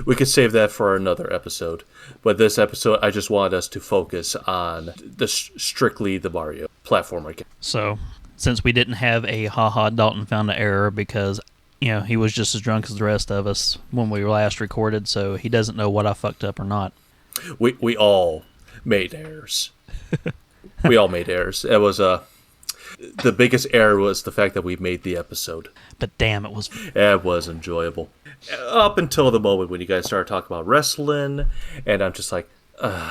Speaker 2: We could save that for another episode. But this episode, I just wanted us to focus on strictly the Mario platformer game.
Speaker 3: So, since we didn't have a haha Dalton found an error because, he was just as drunk as the rest of us when we last recorded, so he doesn't know what I fucked up or not.
Speaker 2: We all made errors. We all made errors. It was the biggest error was the fact that we made the episode.
Speaker 3: But damn, it was
Speaker 2: enjoyable. Up until the moment when you guys started talking about wrestling, and I'm just like,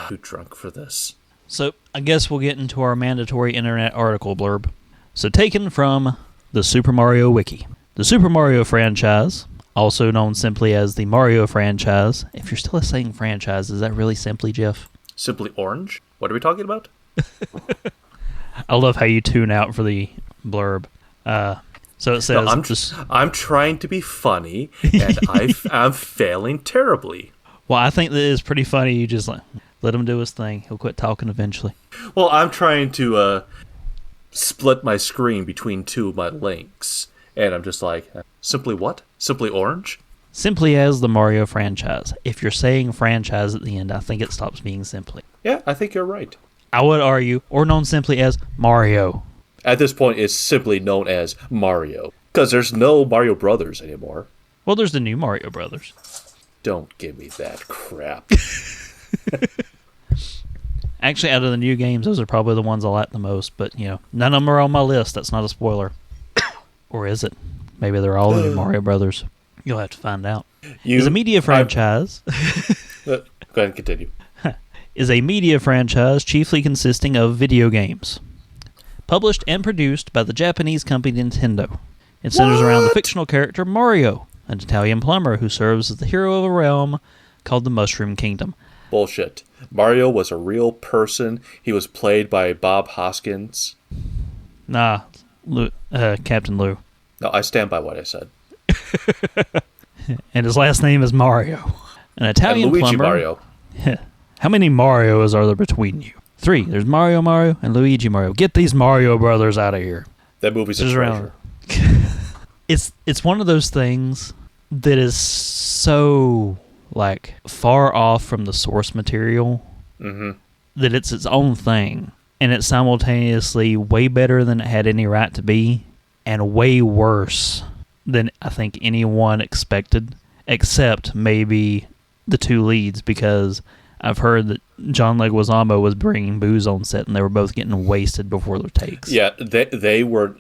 Speaker 2: too drunk for this.
Speaker 3: So, I guess we'll get into our mandatory internet article blurb. So, taken from the Super Mario Wiki. The Super Mario franchise, also known simply as the Mario franchise. If you're still saying franchise, is that really simply, Jeff?
Speaker 2: Simply Orange? What are we talking about?
Speaker 3: I love how you tune out for the blurb. So it says...
Speaker 2: No, I'm trying to be funny, and I'm failing terribly.
Speaker 3: Well, I think that it's pretty funny. You just let him do his thing. He'll quit talking eventually.
Speaker 2: Well, I'm trying to split my screen between two of my links, and I'm just like, simply what? Simply orange?
Speaker 3: Simply as the Mario franchise. If you're saying franchise at the end, I think it stops being simply.
Speaker 2: Yeah, I think you're right.
Speaker 3: I would argue, or known simply as Mario.
Speaker 2: At this point, it's simply known as Mario, because there's no Mario Brothers anymore.
Speaker 3: Well, there's the new Mario Brothers.
Speaker 2: Don't give me that crap.
Speaker 3: Actually, out of the new games, those are probably the ones I like the most, but, none of them are on my list. That's not a spoiler. Or is it? Maybe they're all the new Mario Brothers. You'll have to find out. Is a media franchise...
Speaker 2: Go ahead and continue.
Speaker 3: Is a media franchise chiefly consisting of video games. Published and produced by the Japanese company Nintendo. It centers around the fictional character Mario, an Italian plumber who serves as the hero of a realm called the Mushroom Kingdom.
Speaker 2: Bullshit. Mario was a real person. He was played by Bob Hoskins.
Speaker 3: Nah, Captain Lou.
Speaker 2: No, I stand by what I said.
Speaker 3: And his last name is Mario. An Italian
Speaker 2: and Luigi
Speaker 3: plumber.
Speaker 2: Mario.
Speaker 3: How many Marios are there between you? 3. There's Mario and Luigi Mario. Get these Mario brothers out of here.
Speaker 2: That movie's a treasure.
Speaker 3: It's one of those things that is so far off from the source material that it's its own thing, and it's simultaneously way better than it had any right to be, and way worse than I think anyone expected, except maybe the two leads, because I've heard that John Leguizamo was bringing booze on set, and they were both getting wasted before their takes.
Speaker 2: Yeah, they were,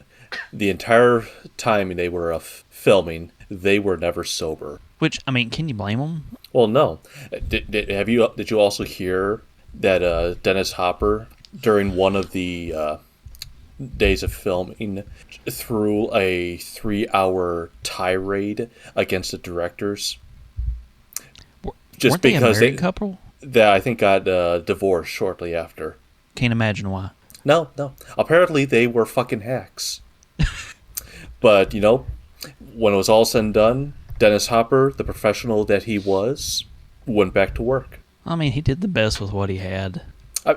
Speaker 2: the entire time they were filming, they were never sober.
Speaker 3: Which, I mean, can you blame them?
Speaker 2: Well, no. Did you also hear that Dennis Hopper, during one of the days of filming, threw a 3-hour tirade against the directors? Just
Speaker 3: Weren't they
Speaker 2: because
Speaker 3: a married couple?
Speaker 2: That I think got divorced shortly after.
Speaker 3: Can't imagine why.
Speaker 2: No. Apparently they were fucking hacks. But, when it was all said and done, Dennis Hopper, the professional that he was, went back to work.
Speaker 3: I mean, he did the best with what he had.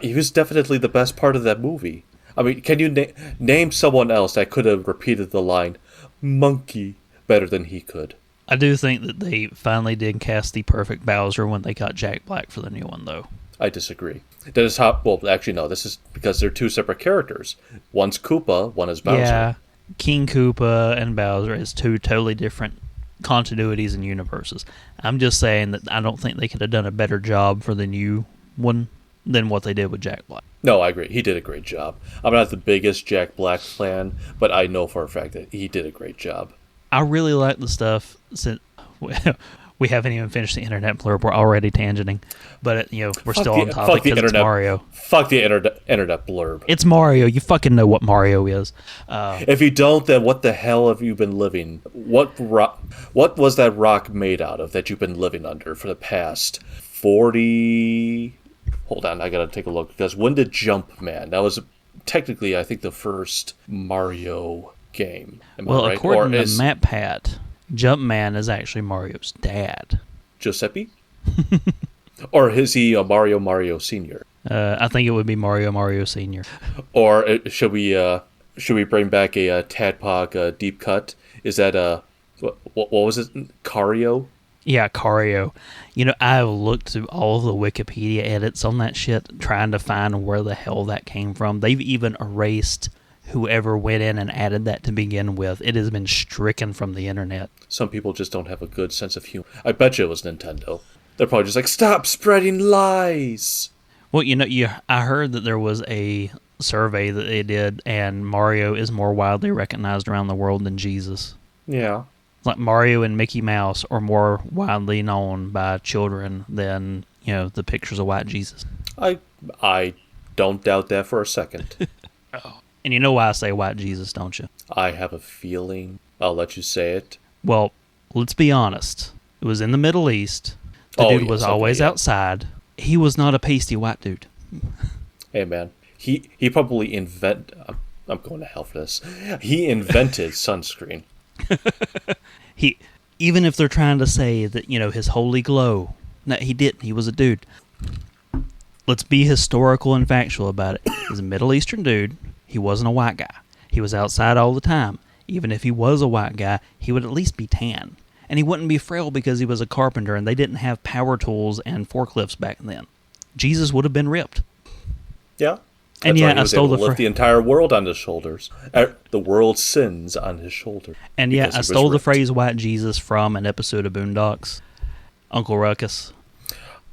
Speaker 2: He was definitely the best part of that movie. I mean, can you name someone else that could have repeated the line, monkey, better than he could?
Speaker 3: I do think that they finally did cast the perfect Bowser when they got Jack Black for the new one, though.
Speaker 2: I disagree. Dennis Hopper, well, actually, no, this is because they're two separate characters. One's Koopa, one is Bowser.
Speaker 3: Yeah, King Koopa and Bowser is two totally different continuities and universes. I'm just saying that I don't think they could have done a better job for the new one than what they did with Jack Black.
Speaker 2: No, I agree. He did a great job. I'm not the biggest Jack Black fan, but I know for a fact that he did a great job.
Speaker 3: I really like the stuff since we haven't even finished the internet blurb. We're already tangenting, but we're still on topic because it's Mario.
Speaker 2: Fuck the internet blurb.
Speaker 3: It's Mario. You fucking know what Mario is.
Speaker 2: If you don't, then what the hell have you been living? What was that rock made out of that you've been living under for the past 40? Hold on, I gotta take a look, because when did Jumpman? That was technically, I think, the first Mario game. Am I right?
Speaker 3: According to MatPat, Jumpman is actually Mario's dad.
Speaker 2: Giuseppe? Or is he a Mario Senior?
Speaker 3: I think it would be Mario Senior.
Speaker 2: Or should we bring back a Tadpog deep cut? Is that what was it? Cario?
Speaker 3: Yeah, Cario. I've looked through all the Wikipedia edits on that shit, trying to find where the hell that came from. They've even erased whoever went in and added that to begin with. It has been stricken from the internet.
Speaker 2: Some people just don't have a good sense of humor. I bet you it was Nintendo. They're probably just like, stop spreading lies.
Speaker 3: Well, I heard that there was a survey that they did, and Mario is more widely recognized around the world than Jesus.
Speaker 2: Yeah.
Speaker 3: Like Mario and Mickey Mouse are more widely known by children than, the pictures of white Jesus.
Speaker 2: I don't doubt that for a second.
Speaker 3: Oh. And you know why I say white Jesus, don't you?
Speaker 2: I have a feeling. I'll let you say it.
Speaker 3: Well, let's be honest. It was in the Middle East. The dude was always outside. He was not a pasty white dude.
Speaker 2: Hey, man. he probably I'm going to hell for this. He invented sunscreen.
Speaker 3: He, even if they're trying to say that, his holy glow, no, he didn't. He was a dude. Let's be historical and factual about it. He's a Middle Eastern dude. He wasn't a white guy. He was outside all the time. Even if he was a white guy, he would at least be tan. And he wouldn't be frail because he was a carpenter and they didn't have power tools and forklifts back then. Jesus would have been ripped.
Speaker 2: Yeah.
Speaker 3: And
Speaker 2: That's why
Speaker 3: yeah,
Speaker 2: he
Speaker 3: I
Speaker 2: was
Speaker 3: stole
Speaker 2: able
Speaker 3: the
Speaker 2: to lift the entire world on his shoulders. The world's sins on his shoulders.
Speaker 3: And yeah,
Speaker 2: because
Speaker 3: I
Speaker 2: he was
Speaker 3: stole the
Speaker 2: ripped.
Speaker 3: phrase white Jesus from an episode of Boondocks. Uncle Ruckus.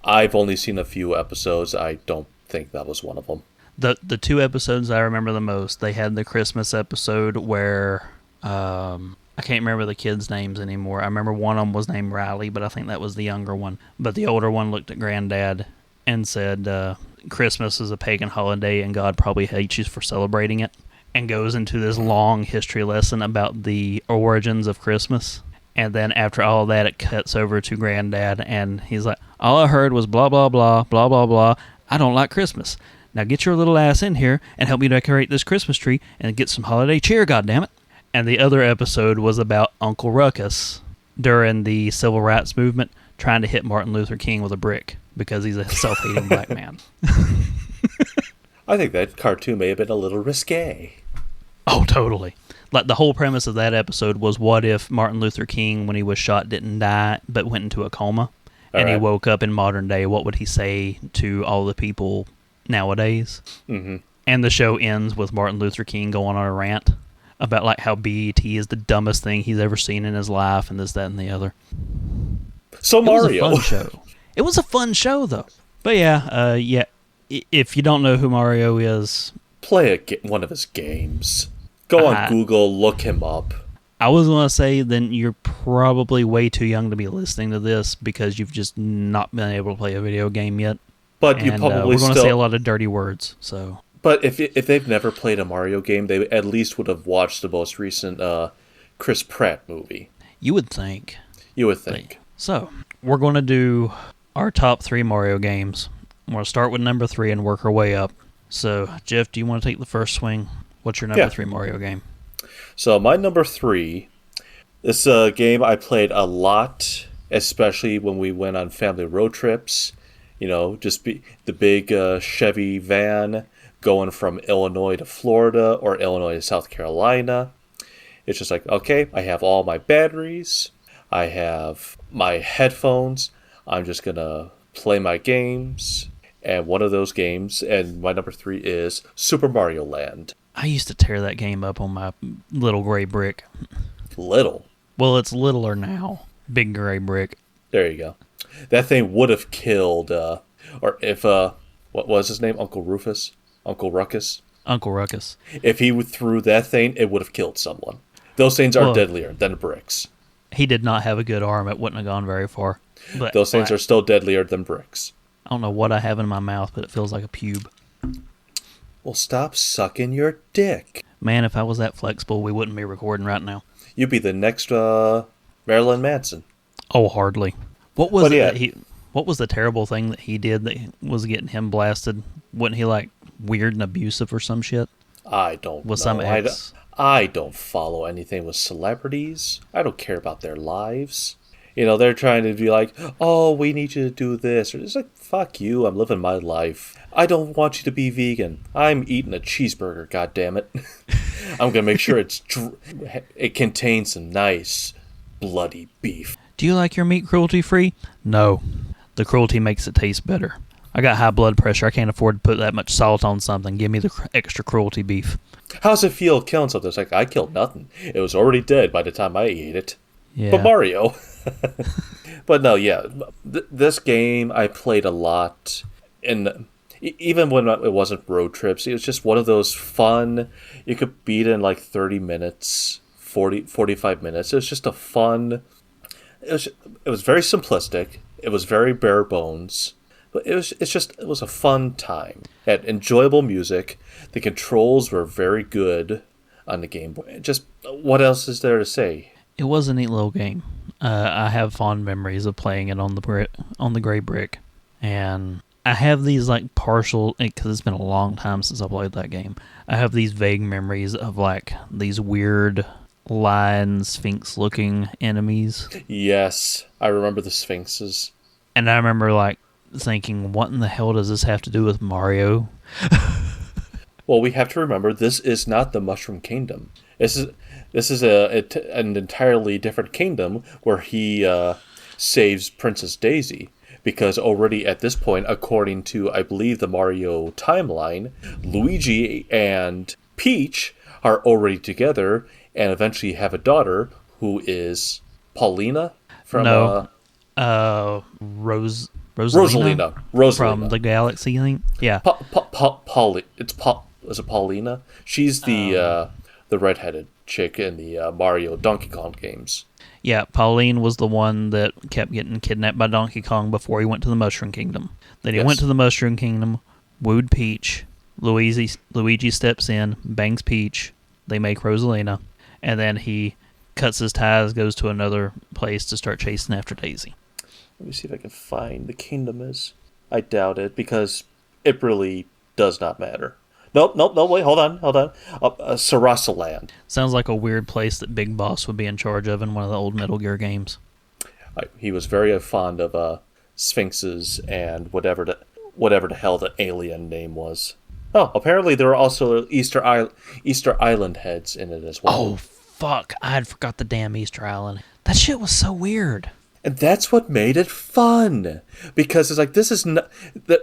Speaker 2: I've only seen a few episodes. I don't think that was one of them.
Speaker 3: The two episodes I remember the most, they had the Christmas episode where I can't remember the kids' names anymore. I remember one of them was named Riley, but I think that was the younger one. But the older one looked at Granddad and said, Christmas is a pagan holiday and God probably hates you for celebrating it. And goes into this long history lesson about the origins of Christmas. And then after all that, it cuts over to Granddad and he's like, all I heard was blah, blah, blah, blah, blah, blah. I don't like Christmas. Now get your little ass in here and help me decorate this Christmas tree and get some holiday cheer, goddammit. And the other episode was about Uncle Ruckus during the Civil Rights Movement trying to hit Martin Luther King with a brick because he's a self-hating black man.
Speaker 2: I think that cartoon may have been a little risque.
Speaker 3: Oh, totally. Like the whole premise of that episode was what if Martin Luther King, when he was shot, didn't die but went into a coma? And he woke up in modern day. What would he say to all the people nowadays?
Speaker 2: Mm-hmm.
Speaker 3: And the show ends with Martin Luther King going on a rant about like how BET is the dumbest thing he's ever seen in his life and this, that, and the other.
Speaker 2: So Mario.
Speaker 3: It was a fun show. It was a fun show, though. But yeah, if you don't know who Mario is...
Speaker 2: Play one of his games. Go on Google, look him up.
Speaker 3: I was going to say, then you're probably way too young to be listening to this because you've just not been able to play a video game yet.
Speaker 2: But you probably
Speaker 3: we're going to say a lot of dirty words, so...
Speaker 2: But if they've never played a Mario game, they at least would have watched the most recent Chris Pratt movie.
Speaker 3: You would think.
Speaker 2: You would think.
Speaker 3: So, we're going to do our top 3 Mario games. We're going to start with number 3 and work our way up. So, Jeff, do you want to take the first swing? What's your number 3 Mario game?
Speaker 2: So, my number 3, this game I played a lot, especially when we went on family road trips. You know, just the big Chevy van going from Illinois to Florida or Illinois to South Carolina. It's just like, okay, I have all my batteries. I have my headphones. I'm just going to play my games. And one of those games, and my number 3 is Super Mario Land.
Speaker 3: I used to tear that game up on my little gray brick.
Speaker 2: Little?
Speaker 3: Well, it's littler now. Big gray brick.
Speaker 2: There you go. That thing would have killed, or if, what was his name? Uncle Rufus? Uncle Ruckus?
Speaker 3: Uncle Ruckus.
Speaker 2: If he threw that thing, it would have killed someone. Those things are deadlier than bricks.
Speaker 3: He did not have a good arm. It wouldn't have gone very far. But
Speaker 2: those things are still deadlier than bricks.
Speaker 3: I don't know what I have in my mouth, but it feels like a pube.
Speaker 2: Well, stop sucking your dick.
Speaker 3: Man, if I was that flexible, we wouldn't be recording right now.
Speaker 2: You'd be the next Marilyn Manson.
Speaker 3: Oh, hardly. What was What was the terrible thing that he did that was getting him blasted? Wasn't he like weird and abusive or some shit?
Speaker 2: I don't know.
Speaker 3: Some ex?
Speaker 2: I don't follow anything with celebrities. I don't care about their lives. You know, they're trying to be like, oh, we need you to do this. Or it's like, fuck you, I'm living my life. I don't want you to be vegan. I'm eating a cheeseburger, goddammit. I'm going to make sure it contains some nice, bloody beef.
Speaker 3: Do you like your meat cruelty-free? No. The cruelty makes it taste better. I got high blood pressure. I can't afford to put that much salt on something. Give me the extra cruelty beef.
Speaker 2: How's it feel killing something? It's like, I killed nothing. It was already dead by the time I ate it.
Speaker 3: Yeah.
Speaker 2: But Mario. But no, yeah. This game I played a lot. And even when it wasn't road trips, it was just one of those fun, you could beat it in like 30 minutes, 45 minutes. It was just a fun, it was very simplistic. It was very bare bones. But it was a fun time. It had enjoyable music. The controls were very good on the Game Boy. Just, what else is there to say?
Speaker 3: It was a neat little game. I have fond memories of playing it on the gray brick, and I have these like partial, because it's been a long time since I played that game. I have these vague memories of like these weird lion sphinx looking enemies.
Speaker 2: Yes, I remember the Sphinxes.
Speaker 3: And I remember like thinking, what in the hell does this have to do with Mario?
Speaker 2: Well, we have to remember this is not the Mushroom Kingdom. This is an entirely different kingdom where he saves Princess Daisy. Because already at this point, according to, I believe, the Mario timeline, Luigi and Peach are already together and eventually have a daughter who is Paulina from
Speaker 3: No. Rosalina
Speaker 2: Rosalina.
Speaker 3: from the Galaxy thing. Yeah.
Speaker 2: Is it Paulina? She's the redheaded chick in the Mario Donkey Kong games.
Speaker 3: Yeah, Pauline was the one that kept getting kidnapped by Donkey Kong before he went to the Mushroom Kingdom. Then he went to the Mushroom Kingdom, wooed Peach. Luigi steps in, bangs Peach. They make Rosalina. And then he cuts his ties, goes to another place to start chasing after Daisy.
Speaker 2: Let me see if I can find the kingdom is. I doubt it, because it really does not matter. Nope, wait, hold on. Sarasaland.
Speaker 3: Sounds like a weird place that Big Boss would be in charge of in one of the old Metal Gear games.
Speaker 2: He was very fond of sphinxes and whatever the hell the alien name was. Oh, apparently there are also Easter Island heads in it as well.
Speaker 3: Oh, fuck. I had forgot the damn Easter Island. That shit was so weird.
Speaker 2: And that's what made it fun. Because it's like, this is not...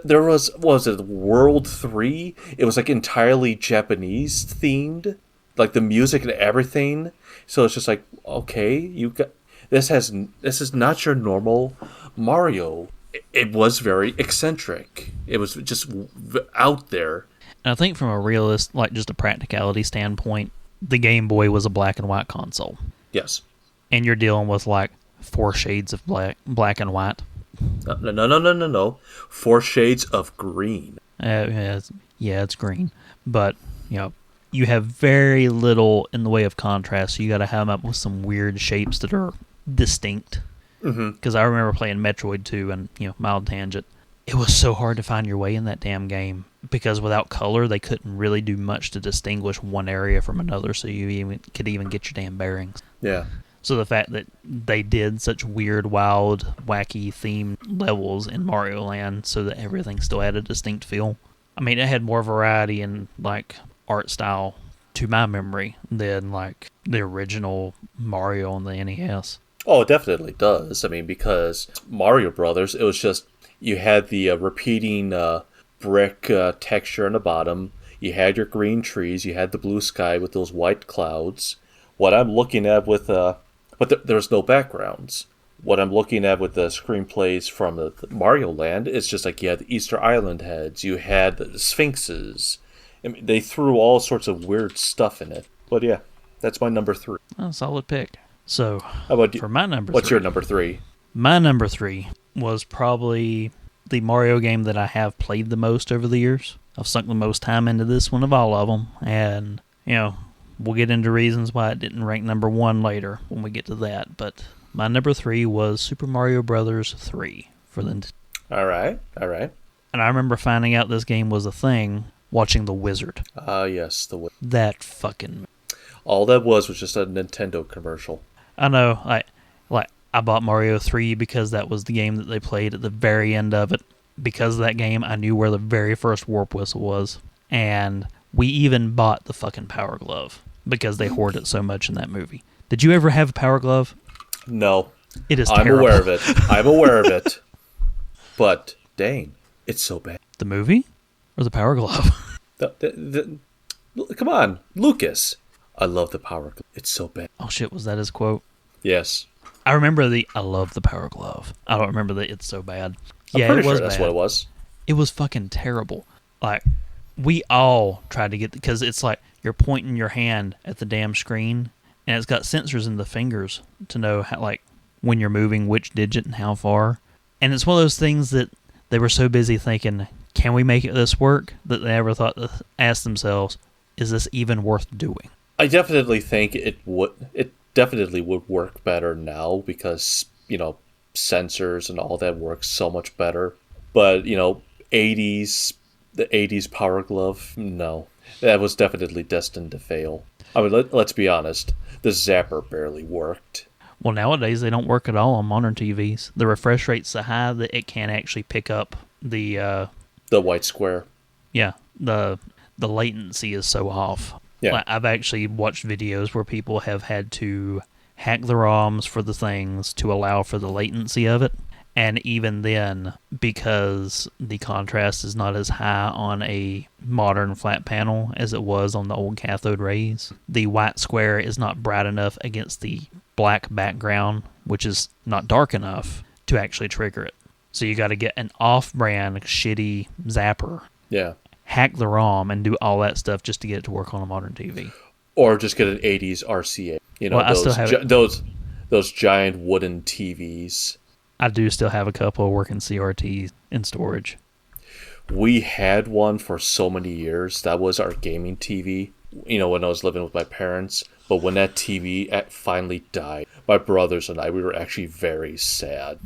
Speaker 2: There was it World 3? It was like entirely Japanese themed. Like the music and everything. So it's just like, okay, you got... This is not your normal Mario. It was very eccentric. It was just out there.
Speaker 3: And I think from a realist, like just a practicality standpoint, the Game Boy was a black and white console.
Speaker 2: Yes.
Speaker 3: And you're dealing with like 4 shades of black and white.
Speaker 2: No. 4 shades of green.
Speaker 3: It's green. But, you have very little in the way of contrast, so you got to have them up with some weird shapes that are distinct. Because I remember playing Metroid 2 and, mild tangent. It was so hard to find your way in that damn game. Because without color, they couldn't really do much to distinguish one area from another, so you could even get your damn bearings.
Speaker 2: Yeah.
Speaker 3: So the fact that they did such weird, wild, wacky themed levels in Mario Land so that everything still had a distinct feel. I mean, it had more variety in, like, art style, to my memory, than, like, the original Mario on the NES.
Speaker 2: Oh, it definitely does. I mean, because Mario Brothers, it was just, you had the repeating brick texture on the bottom, you had your green trees, you had the blue sky with those white clouds. What I'm looking at with... But there's no backgrounds. What I'm looking at with the screenplays from the Mario Land is just like you had the Easter Island heads, you had the Sphinxes. I mean, they threw all sorts of weird stuff in it. But yeah, that's my number 3.
Speaker 3: Oh, solid pick. So,
Speaker 2: how about you?
Speaker 3: For my number
Speaker 2: What's
Speaker 3: 3,
Speaker 2: your number 3?
Speaker 3: My number 3 was probably the Mario game that I have played the most over the years. I've sunk the most time into this one of all of them. And, we'll get into reasons why it didn't rank number 1 later when we get to that. But my number 3 was Super Mario Brothers 3 for the Nintendo.
Speaker 2: All right.
Speaker 3: And I remember finding out this game was a thing watching The Wizard.
Speaker 2: Yes, The Wizard.
Speaker 3: That fucking...
Speaker 2: All that was just a Nintendo commercial.
Speaker 3: I know. I bought Mario 3 because that was the game that they played at the very end of it. Because of that game, I knew where the very first warp whistle was. And we even bought the fucking Power Glove. Because they hoard it so much in that movie. Did you ever have a Power Glove?
Speaker 2: No.
Speaker 3: It is
Speaker 2: I'm
Speaker 3: terrible.
Speaker 2: I'm aware of it. But, Dane, it's so bad.
Speaker 3: The movie? Or the Power Glove?
Speaker 2: Come on, Lucas. I love the Power Glove. It's so bad.
Speaker 3: Oh shit, was that his quote?
Speaker 2: Yes.
Speaker 3: I remember I love the Power Glove. I don't remember the it's so bad.
Speaker 2: I'm
Speaker 3: Yeah,
Speaker 2: pretty
Speaker 3: it was
Speaker 2: sure that's
Speaker 3: bad.
Speaker 2: what it was.
Speaker 3: It was fucking terrible. Like, we all tried to get... Because it's like, you're pointing your hand at the damn screen, and it's got sensors in the fingers to know, how, like, when you're moving, which digit and how far. And it's one of those things that they were so busy thinking, can we make this work? That they never thought to ask themselves, is this even worth doing?
Speaker 2: I definitely think it would. It definitely would work better now because, sensors and all that works so much better. But, 80s, the 80s Power Glove, no. That was definitely destined to fail. I mean, let's be honest. The Zapper barely worked.
Speaker 3: Well, nowadays they don't work at all on modern TVs. The refresh rate's so high that it can't actually pick up the
Speaker 2: white square.
Speaker 3: Yeah, the latency is so off.
Speaker 2: Yeah.
Speaker 3: Like, I've actually watched videos where people have had to hack the ROMs for the things to allow for the latency of it. And even then, because the contrast is not as high on a modern flat panel as it was on the old cathode rays, the white square is not bright enough against the black background, which is not dark enough to actually trigger it. So you got to get an off-brand shitty zapper.
Speaker 2: Yeah.
Speaker 3: Hack the ROM and do all that stuff just to get it to work on a modern TV.
Speaker 2: Or just get an 80s RCA. You know,
Speaker 3: Well, I still have
Speaker 2: those giant wooden TVs.
Speaker 3: I do still have a couple of working CRTs in storage.
Speaker 2: We had one for so many years. That was our gaming TV, you know, when I was living with my parents. But when that TV finally died, my brothers and I, we were actually very sad.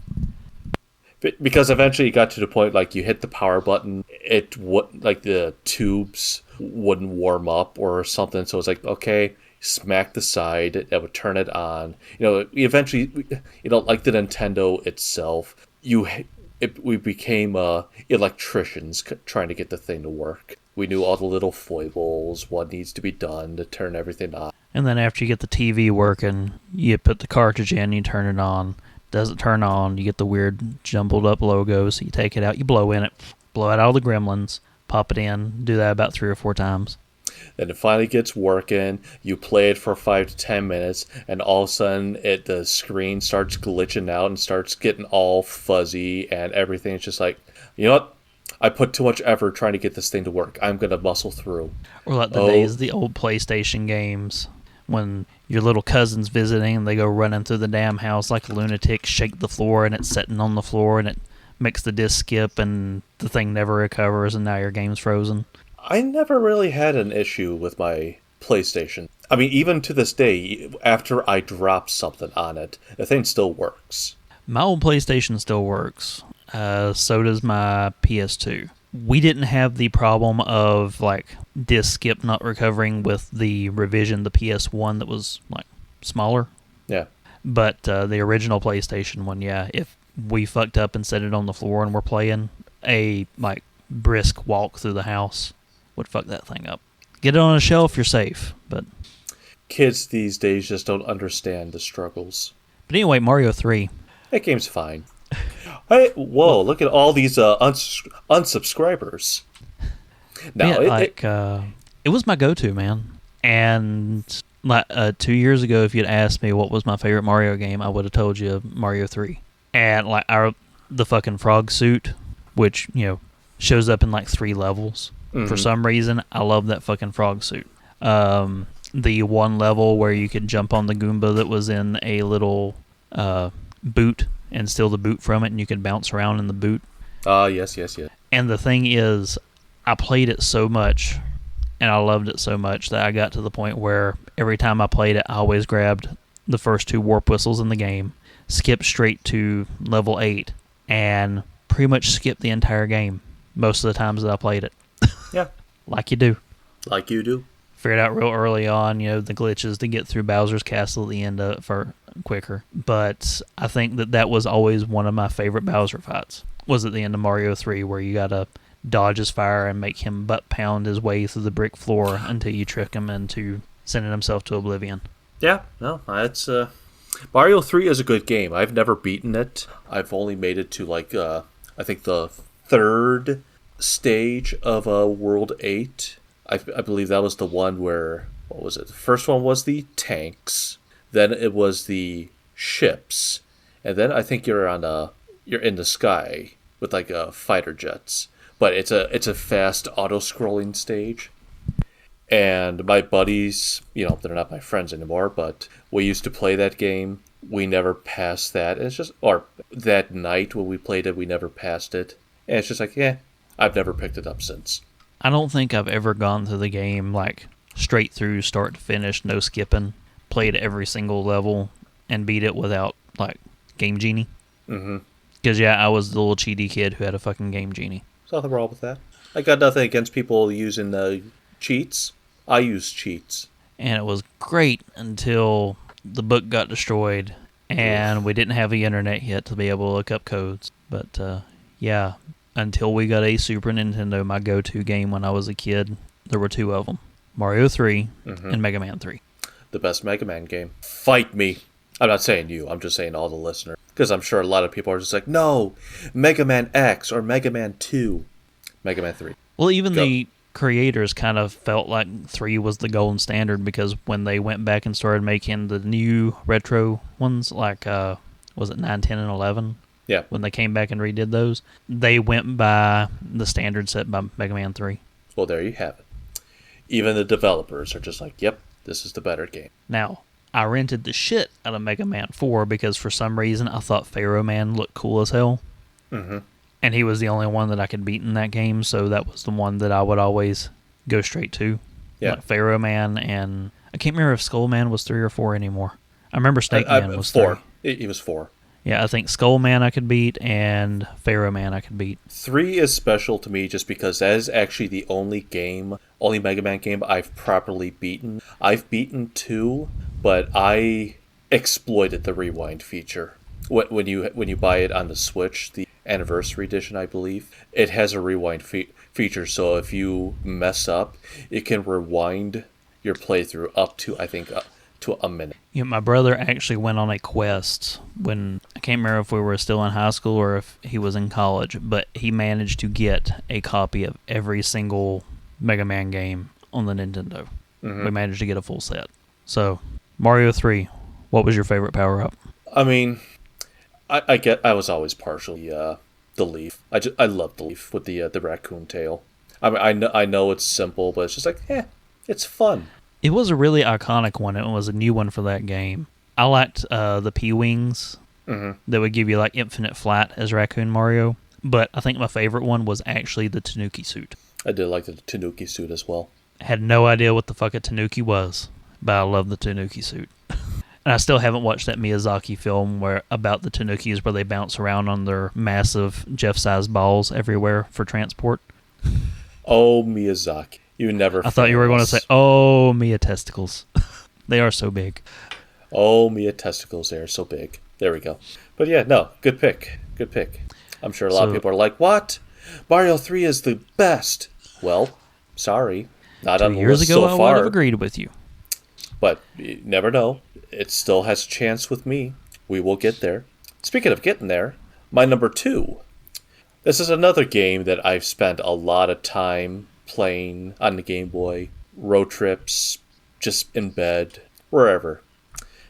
Speaker 2: Because eventually it got to the point, like, you hit the power button, it would, like, the tubes wouldn't warm up or something. So it's like, okay, smack the side, that would turn it on. You know, eventually, you know, like the Nintendo itself, we became electricians trying to get the thing to work. We knew all the little foibles, what needs to be done to turn everything on.
Speaker 3: And then after you get the TV working, you put the cartridge in, you turn it on. Doesn't turn on, you get the weird jumbled up logo, so you take it out, you blow in it, blow out all the gremlins, pop it in, do that about 3 or 4 times.
Speaker 2: Then it finally gets working, you play it for 5 to 10 minutes, and all of a sudden the screen starts glitching out and starts getting all fuzzy and everything. It's just like, you know what? I put too much effort trying to get this thing to work. I'm going to muscle through.
Speaker 3: Or like the days, the old PlayStation games, when your little cousin's visiting and they go running through the damn house like a lunatic, shake the floor, and it's sitting on the floor, and it makes the disc skip, and the thing never recovers, and now your game's frozen.
Speaker 2: I never really had an issue with my PlayStation. I mean, even to this day, after I drop something on it, the thing still works.
Speaker 3: My old PlayStation still works. So does my PS2. We didn't have the problem of, like, disc skip not recovering with the revision, the PS1 that was, like, smaller.
Speaker 2: Yeah.
Speaker 3: But the original PlayStation one, yeah, if we fucked up and set it on the floor and we're playing, a, like, brisk walk through the house would fuck that thing up. Get it on a shelf, you're safe, but...
Speaker 2: Kids these days just don't understand the struggles.
Speaker 3: But anyway, Mario 3.
Speaker 2: That game's fine. Hey, whoa, look at all these unsubscribers. Now,
Speaker 3: yeah, it was my go-to, man. And like 2 years ago, if you'd asked me what was my favorite Mario game, I would have told you Mario 3. And like the fucking frog suit, which, you know, shows up in like 3 levels. Mm-hmm. For some reason, I love that fucking frog suit. The one level where you could jump on the Goomba that was in a little boot and steal the boot from it, and you could bounce around in the boot.
Speaker 2: Yes.
Speaker 3: And the thing is, I played it so much, and I loved it so much that I got to the point where every time I played it, I always grabbed the first 2 warp whistles in the game, skipped straight to level 8, and pretty much skipped the entire game most of the times that I played it.
Speaker 2: Yeah.
Speaker 3: Like you do.
Speaker 2: Like you do.
Speaker 3: Figured out real early on, you know, the glitches to get through Bowser's Castle at the end of it for quicker. But I think that was always one of my favorite Bowser fights, was at the end of Mario 3, where you gotta dodge his fire and make him butt pound his way through the brick floor until you trick him into sending himself to oblivion.
Speaker 2: Yeah, no, that's Mario 3 is a good game. I've never beaten it. I've only made it to like I think the 3rd stage of World 8. I believe that was the one where, what was it? The first one was the tanks, then it was the ships, and then I think you're in the sky with like fighter jets. But it's a fast auto-scrolling stage. And my buddies, you know, they're not my friends anymore, but we used to play that game. We never passed that. It's just, or that night when we played it, we never passed it. And it's just like, yeah, I've never picked it up since.
Speaker 3: I don't think I've ever gone through the game, like, straight through, start to finish, no skipping, played every single level, and beat it without, like, Game Genie.
Speaker 2: Mm-hmm.
Speaker 3: Because, yeah, I was the little cheaty kid who had a fucking Game Genie.
Speaker 2: There's nothing wrong with that. I got nothing against people using cheats. I use cheats.
Speaker 3: And it was great until the book got destroyed and we didn't have the internet yet to be able to look up codes. But yeah, until we got a Super Nintendo, my go-to game when I was a kid, there were two of them. Mario 3 and Mega Man 3.
Speaker 2: The best Mega Man game. Fight me. I'm not saying you, I'm just saying all the listeners. Because I'm sure a lot of people are just like, no, Mega Man X or Mega Man 2. Mega Man 3.
Speaker 3: Well, even the creators kind of felt like 3 was the golden standard, because when they went back and started making the new retro ones, like, was it 9, 10, and 11?
Speaker 2: Yeah.
Speaker 3: When they came back and redid those, they went by the standard set by Mega Man 3.
Speaker 2: Well, there you have it. Even the developers are just like, yep, this is the better game.
Speaker 3: Now, I rented the shit out of Mega Man 4 because for some reason I thought Pharaoh Man looked cool as hell.
Speaker 2: Mm-hmm.
Speaker 3: And he was the only one that I could beat in that game, so that was the one that I would always go straight to.
Speaker 2: Yeah.
Speaker 3: Like Pharaoh Man, and I can't remember if Skull Man was 3 or 4 anymore. I remember Snake Man was
Speaker 2: 4.
Speaker 3: 3.
Speaker 2: He was 4.
Speaker 3: Yeah, I think Skull Man I could beat, and Pharaoh Man I could beat.
Speaker 2: 3 is special to me just because that is actually the only Mega Man game I've properly beaten. I've beaten 2, but I exploited the rewind feature. When you buy it on the Switch, the Anniversary Edition, I believe, it has a rewind feature, so if you mess up, it can rewind your playthrough up to, I think, to a minute.
Speaker 3: Yeah, my brother actually went on a quest when, I can't remember if we were still in high school or if he was in college, but he managed to get a copy of every single Mega Man game on the Nintendo.
Speaker 2: Mm-hmm.
Speaker 3: We managed to get a full set. So, Mario 3, what was your favorite power-up?
Speaker 2: I mean, I was always partial to the leaf. I love the leaf with the raccoon tail. I mean, I know it's simple, but it's just like, it's fun.
Speaker 3: It was a really iconic one. It was a new one for that game. I liked the P-Wings that would give you like infinite flight as Raccoon Mario. But I think my favorite one was actually the Tanuki suit.
Speaker 2: I did like the Tanuki suit as well.
Speaker 3: I had no idea what the fuck a Tanuki was, but I love the Tanuki suit. And I still haven't watched that Miyazaki film about the Tanukis where they bounce around on their massive Jeff-sized balls everywhere for transport.
Speaker 2: Oh, Miyazaki. You never.
Speaker 3: I thought you were going to say, oh, Mia testicles. They are so big.
Speaker 2: Oh, Mia testicles, they are so big. There we go. But yeah, no, good pick. Good pick. I'm sure a lot of people are like, what? Mario 3 is the best. Well, sorry. Not on the list so far. 2 years ago, I would have
Speaker 3: agreed with you.
Speaker 2: But you never know. It still has a chance with me. We will get there. Speaking of getting there, my number 2. This is another game that I've spent a lot of time playing on the Game Boy, road trips, just in bed, wherever.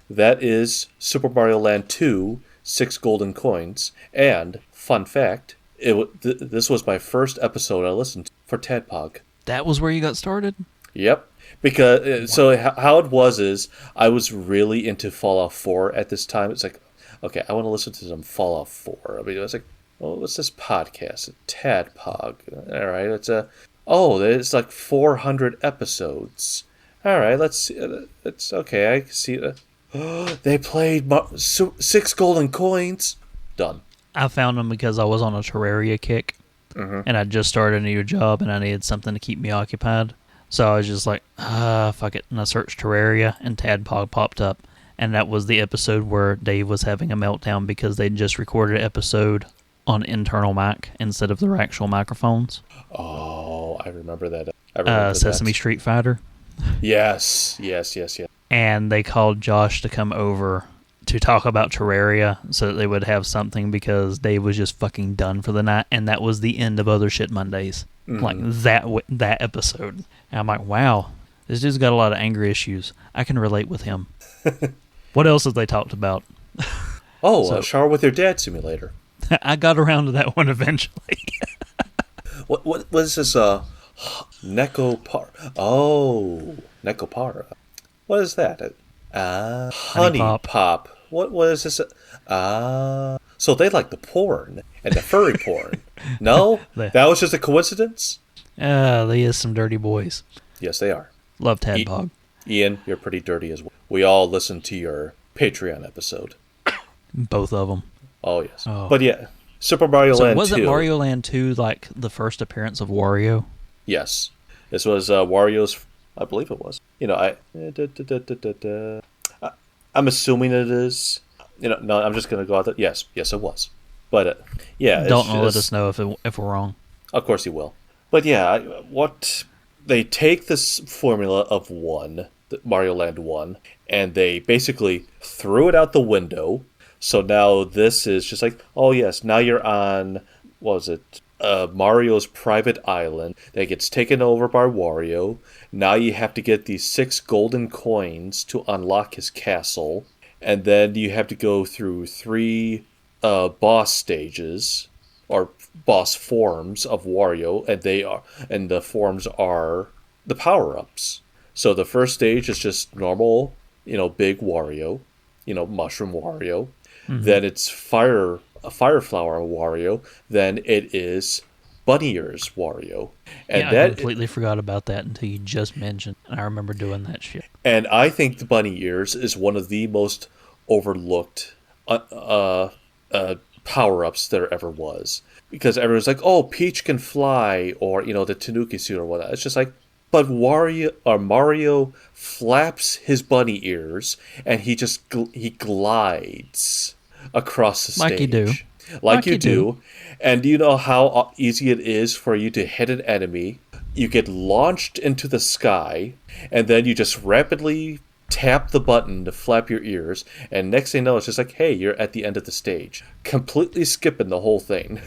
Speaker 2: That is Super Mario Land 2, 6 Golden Coins, and, fun fact, this was my first episode I listened to for Tadpog.
Speaker 3: That was where you got started?
Speaker 2: Yep. Because, so how it was is, I was really into Fallout 4 at this time. It's like, okay, I want to listen to some Fallout 4. I mean, I was like, well, what's this podcast? Tadpog. All right, it's like 400 episodes. All right, let's see. It's okay. I can see it. They played 6 Golden Coins. Done.
Speaker 3: I found them because I was on a Terraria kick, and I just started a new job, and I needed something to keep me occupied. So I was just like, fuck it. And I searched Terraria, and Tadpog popped up. And that was the episode where Dave was having a meltdown because they'd just recorded an episode on internal mic instead of their actual microphones.
Speaker 2: Oh, I remember that.
Speaker 3: Sesame Street Fighter.
Speaker 2: Yes.
Speaker 3: And they called Josh to come over to talk about Terraria so that they would have something because Dave was just fucking done for the night. And that was the end of Other Shit Mondays. Like that episode. And I'm like, wow, this dude's got a lot of anger issues. I can relate with him. What else have they talked about?
Speaker 2: Shower with Your Dad Simulator.
Speaker 3: I got around to that one eventually.
Speaker 2: What is this? Necopara. Oh, Necopara. What is that? Honey Pop. What is this? So they like the porn and the furry porn. No, that was just a coincidence.
Speaker 3: They is some dirty boys.
Speaker 2: Yes, they are.
Speaker 3: Love Tadpog.
Speaker 2: Ian, you're pretty dirty as well. We all listened to your Patreon episode.
Speaker 3: Both of them.
Speaker 2: Oh, yes.
Speaker 3: Oh.
Speaker 2: But yeah, Super Mario
Speaker 3: So
Speaker 2: Land
Speaker 3: wasn't
Speaker 2: 2.
Speaker 3: Mario Land 2 like the first appearance of Wario?
Speaker 2: Yes. This was Wario's, I believe it was. I'm assuming it is. No, I'm just going to go out there. Yes, it was. But, yeah.
Speaker 3: Don't let us know if we're wrong.
Speaker 2: Of course he will. But, yeah, they take this formula of Mario Land 1, and they basically threw it out the window. So now this is just like, oh, yes, now you're on, what was it? Mario's private island that gets taken over by Wario. Now you have to get these 6 golden coins to unlock his castle. And then you have to go through 3 boss stages or boss forms of Wario, and the forms are the power-ups. So the first stage is just normal, big Wario, mushroom Wario. Mm-hmm. Then it's fire flower Wario. Then it is bunny ears Wario. And
Speaker 3: I completely forgot about that until you just mentioned. And I remember doing that shit.
Speaker 2: And I think the bunny ears is one of the most overlooked power-ups there ever was. Because everyone's like, oh, Peach can fly, or, the Tanuki suit or whatnot. It's just like, but Mario flaps his bunny ears, and he glides across the stage.
Speaker 3: Like you do.
Speaker 2: Like you do. And do you know how easy it is for you to hit an enemy? You get launched into the sky, and then you just rapidly tap the button to flap your ears, and next thing you know, it's just like, hey, you're at the end of the stage. Completely skipping the whole thing.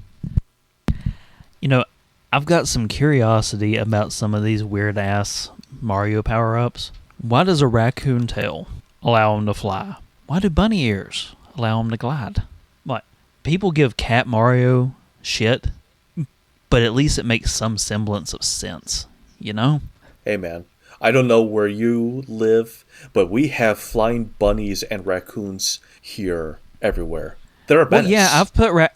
Speaker 3: I've got some curiosity about some of these weird-ass Mario power-ups. Why does a raccoon tail allow him to fly? Why do bunny ears allow him to glide? What? People give Cat Mario shit, but at least it makes some semblance of sense,
Speaker 2: Hey, man. I don't know where you live, but we have flying bunnies and raccoons here everywhere. They're a menace.
Speaker 3: Well, yeah,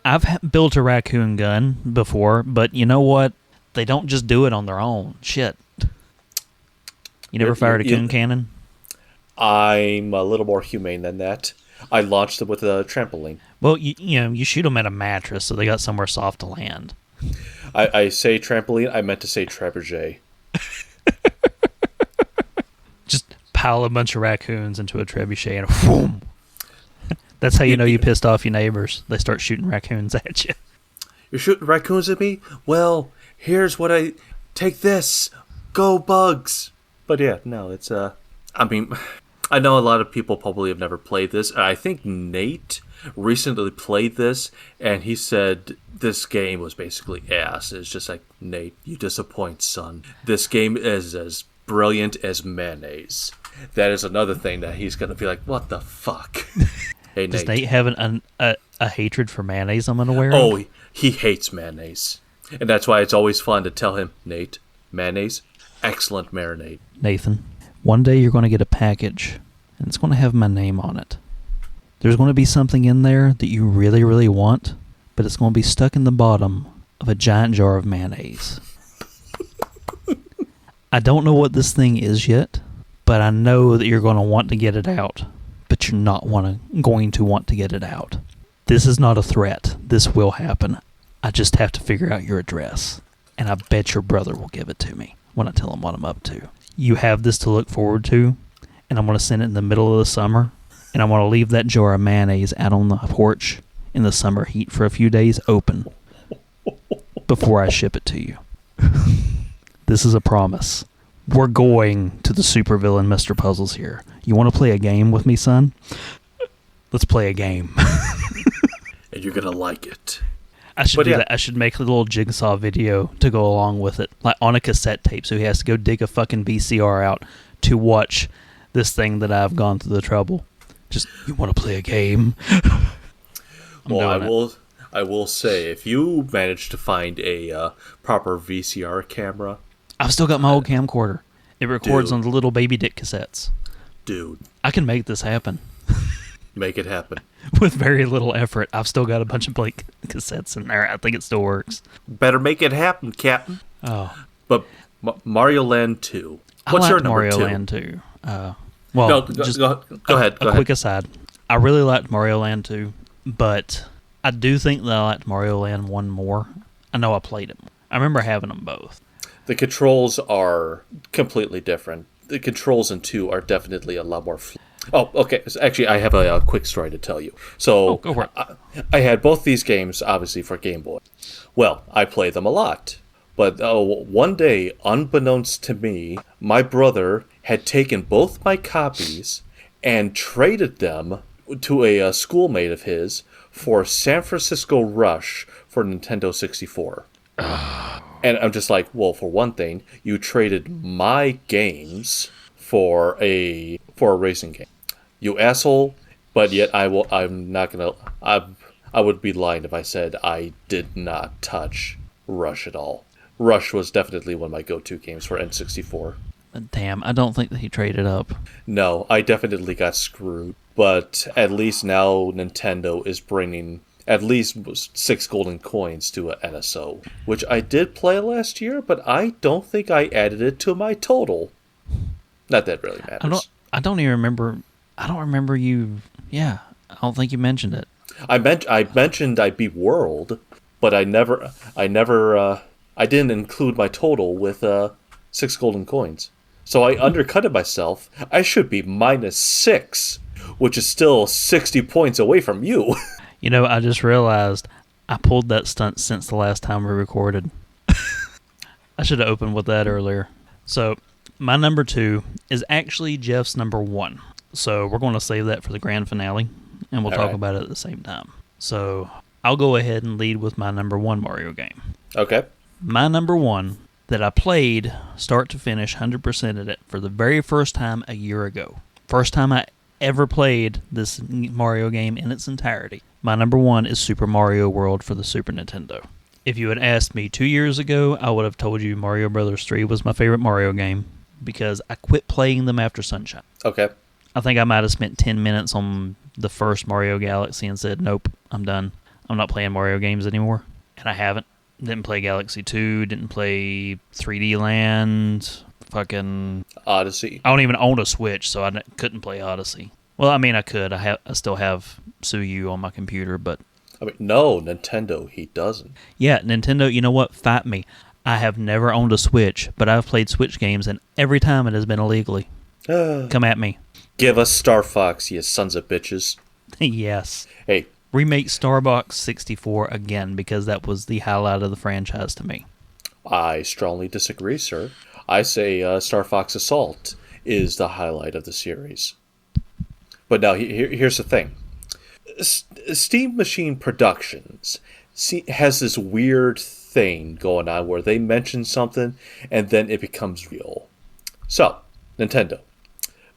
Speaker 3: I've built a raccoon gun before, but you know what? They don't just do it on their own. Shit. You never fired a coon cannon?
Speaker 2: I'm a little more humane than that. I launched them with a trampoline.
Speaker 3: Well, you shoot them at a mattress, so they got somewhere soft to land.
Speaker 2: I say trampoline. I meant to say trebuchet.
Speaker 3: Just pile a bunch of raccoons into a trebuchet and boom. That's how you know you pissed off your neighbors. They start shooting raccoons at you.
Speaker 2: You're shooting raccoons at me? Well, here's what take this. Go bugs. But yeah, no, it's I know a lot of people probably have never played this. I think Nate recently played this, and he said this game was basically ass. It's just like, Nate, you disappoint, son. This game is as brilliant as mayonnaise. That is another thing that he's going to be like, what the fuck? Hey,
Speaker 3: Does Nate have a hatred for mayonnaise I'm unaware of?
Speaker 2: Oh, he hates mayonnaise. And that's why it's always fun to tell him, Nate, mayonnaise, excellent marinade.
Speaker 3: Nathan, one day you're going to get a package, and it's going to have my name on it. There's going to be something in there that you really, really want, but it's going to be stuck in the bottom of a giant jar of mayonnaise. I don't know what this thing is yet, but I know that you're going to want to get it out, but you're not going to want to get it out. This is not a threat. This will happen. I just have to figure out your address, and I bet your brother will give it to me when I tell him what I'm up to. You have this to look forward to, and I'm going to send it in the middle of the summer, and I want to leave that jar of mayonnaise out on the porch in the summer heat for a few days open before I ship it to you. This is a promise. We're going to the supervillain Mr. Puzzles here. You want to play a game with me, son? Let's play a game.
Speaker 2: And you're going to like it.
Speaker 3: I should do that. I should make a little jigsaw video to go along with it, like on a cassette tape, so he has to go dig a fucking VCR out to watch this thing that I've gone through the trouble. Just, you want to play a game?
Speaker 2: I will say, if you manage to find a proper VCR camera,
Speaker 3: I've still got my old camcorder. It records on the little baby dick cassettes.
Speaker 2: Dude,
Speaker 3: I can make this happen.
Speaker 2: Make it happen.
Speaker 3: With very little effort. I've still got a bunch of blank cassettes in there. I think it still works.
Speaker 2: Better make it happen, Captain.
Speaker 3: Oh.
Speaker 2: But Mario Land 2. What's your number
Speaker 3: Mario
Speaker 2: 2?
Speaker 3: Land 2. Go
Speaker 2: ahead.
Speaker 3: Quick aside. I really liked Mario Land 2, but I do think that I liked Mario Land 1 more. I know I played it more. I remember having them both.
Speaker 2: The controls are completely different. The controls in 2 are definitely a lot more. Oh, okay. So actually, I have a quick story to tell you. So,
Speaker 3: Go for it.
Speaker 2: I had both these games, obviously, for Game Boy. Well, I played them a lot. But one day, unbeknownst to me, my brother had taken both my copies and traded them to a schoolmate of his for San Francisco Rush for Nintendo 64. And I'm just like, well, for one thing, you traded my games for a racing game. You asshole! But yet I'm not gonna. I would be lying if I said I did not touch Rush at all. Rush was definitely one of my go-to games for N64.
Speaker 3: Damn, I don't think that he traded up.
Speaker 2: No, I definitely got screwed. But at least now Nintendo is bringing at least 6 golden coins to an NSO, which I did play last year, but I don't think I added it to my total. Not that really matters.
Speaker 3: I don't even remember. I don't remember you. Yeah, I don't think you mentioned it.
Speaker 2: I mentioned I beat World, but I didn't include my total with 6 golden coins. So I undercutted myself. I should be -6, which is still 60 points away from you.
Speaker 3: You know, I just realized I pulled that stunt since the last time we recorded. I should have opened with that earlier. So, my number 2 is actually Jeff's number 1. So, we're going to save that for the grand finale, and we'll talk about it at the same time. So, I'll go ahead and lead with my number 1 Mario game.
Speaker 2: Okay.
Speaker 3: My number 1 that I played start to finish 100%ed it for the very first time a year ago. First time I ever played this Mario game in its entirety. My number 1 is Super Mario World for the Super Nintendo. If you had asked me 2 years ago, I would have told you Mario Bros. 3 was my favorite Mario game because I quit playing them after Sunshine.
Speaker 2: Okay.
Speaker 3: I think I might have spent 10 minutes on the first Mario Galaxy and said, nope, I'm done. I'm not playing Mario games anymore. And I haven't. Didn't play Galaxy 2, didn't play 3D Land, fucking
Speaker 2: Odyssey.
Speaker 3: I don't even own a Switch, so I couldn't play Odyssey. Well, I mean, I could. I still have Suyu on my computer, but...
Speaker 2: I mean, no, Nintendo, he doesn't.
Speaker 3: Yeah, Nintendo, you know what? Fight me. I have never owned a Switch, but I've played Switch games, and every time it has been illegally. Come at me.
Speaker 2: Give us Star Fox, you sons of bitches.
Speaker 3: Yes.
Speaker 2: Hey.
Speaker 3: Remake Starbox 64 again, because that was the highlight of the franchise to me.
Speaker 2: I strongly disagree, sir. I say Star Fox Assault is the highlight of the series. But now, here's the thing. Steam Machine Productions has this weird thing going on where they mention something and then it becomes real. So, Nintendo.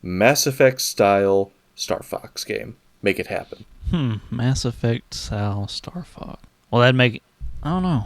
Speaker 2: Mass Effect style Star Fox game. Make it happen.
Speaker 3: Mass Effect style Star Fox. Well, that'd make it... I don't know.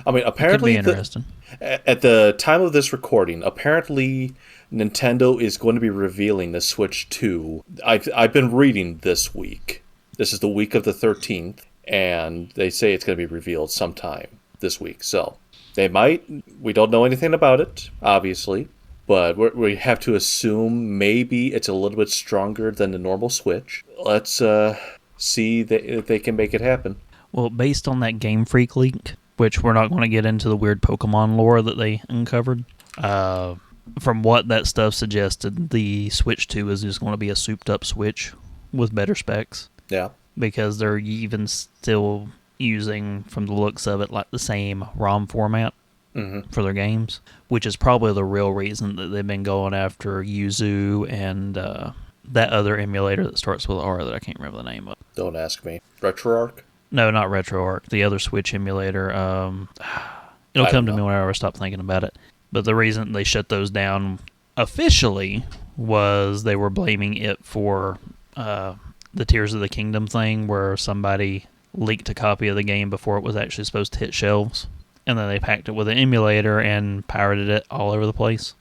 Speaker 2: I mean, apparently...
Speaker 3: It could be interesting.
Speaker 2: At the time of this recording, apparently Nintendo is going to be revealing the Switch 2. I've been reading this week. This is the week of the 13th, and they say it's going to be revealed sometime this week. So, they might. We don't know anything about it, obviously, but we have to assume maybe it's a little bit stronger than the normal Switch. Let's see if they can make it happen.
Speaker 3: Well, based on that Game Freak leak, which we're not going to get into the weird Pokemon lore that they uncovered, from what that stuff suggested, the Switch 2 is just going to be a souped-up Switch with better specs.
Speaker 2: Yeah.
Speaker 3: Because they're even still using, from the looks of it, like the same ROM format for their games, which is probably the real reason that they've been going after Yuzu and that other emulator that starts with R that I can't remember the name of.
Speaker 2: Don't ask me. RetroArch?
Speaker 3: No, not RetroArch. The other Switch emulator. It'll come to me whenever I stop thinking about it. But the reason they shut those down officially was they were blaming it for the Tears of the Kingdom thing, where somebody leaked a copy of the game before it was actually supposed to hit shelves. And then they packed it with an emulator and pirated it all over the place.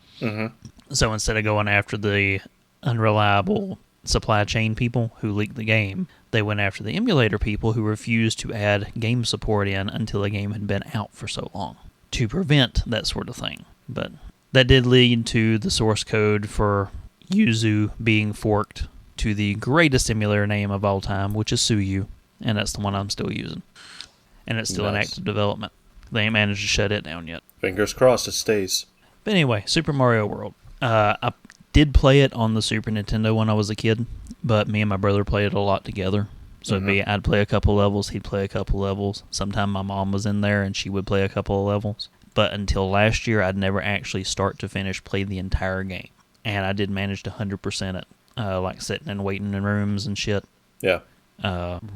Speaker 3: So instead of going after the unreliable supply chain people who leaked the game, they went after the emulator people who refused to add game support in until the game had been out for so long to prevent that sort of thing. But that did lead to the source code for Yuzu being forked to the greatest emulator name of all time, which is Suyu. and that's the one I'm still using. And it's still in
Speaker 2: Nice.
Speaker 3: active development. They ain't managed to shut it down yet.
Speaker 2: Fingers crossed it stays.
Speaker 3: But anyway, Super Mario World. I did play it on the Super Nintendo when I was a kid, but me and my brother played it a lot together. So I'd play a couple levels, he'd play a couple levels. Sometime my mom was in there and she would play a couple of levels. But until last year, I'd never actually start to finish play the entire game. And I did manage to 100% it, like sitting and waiting in rooms and shit.
Speaker 2: Yeah.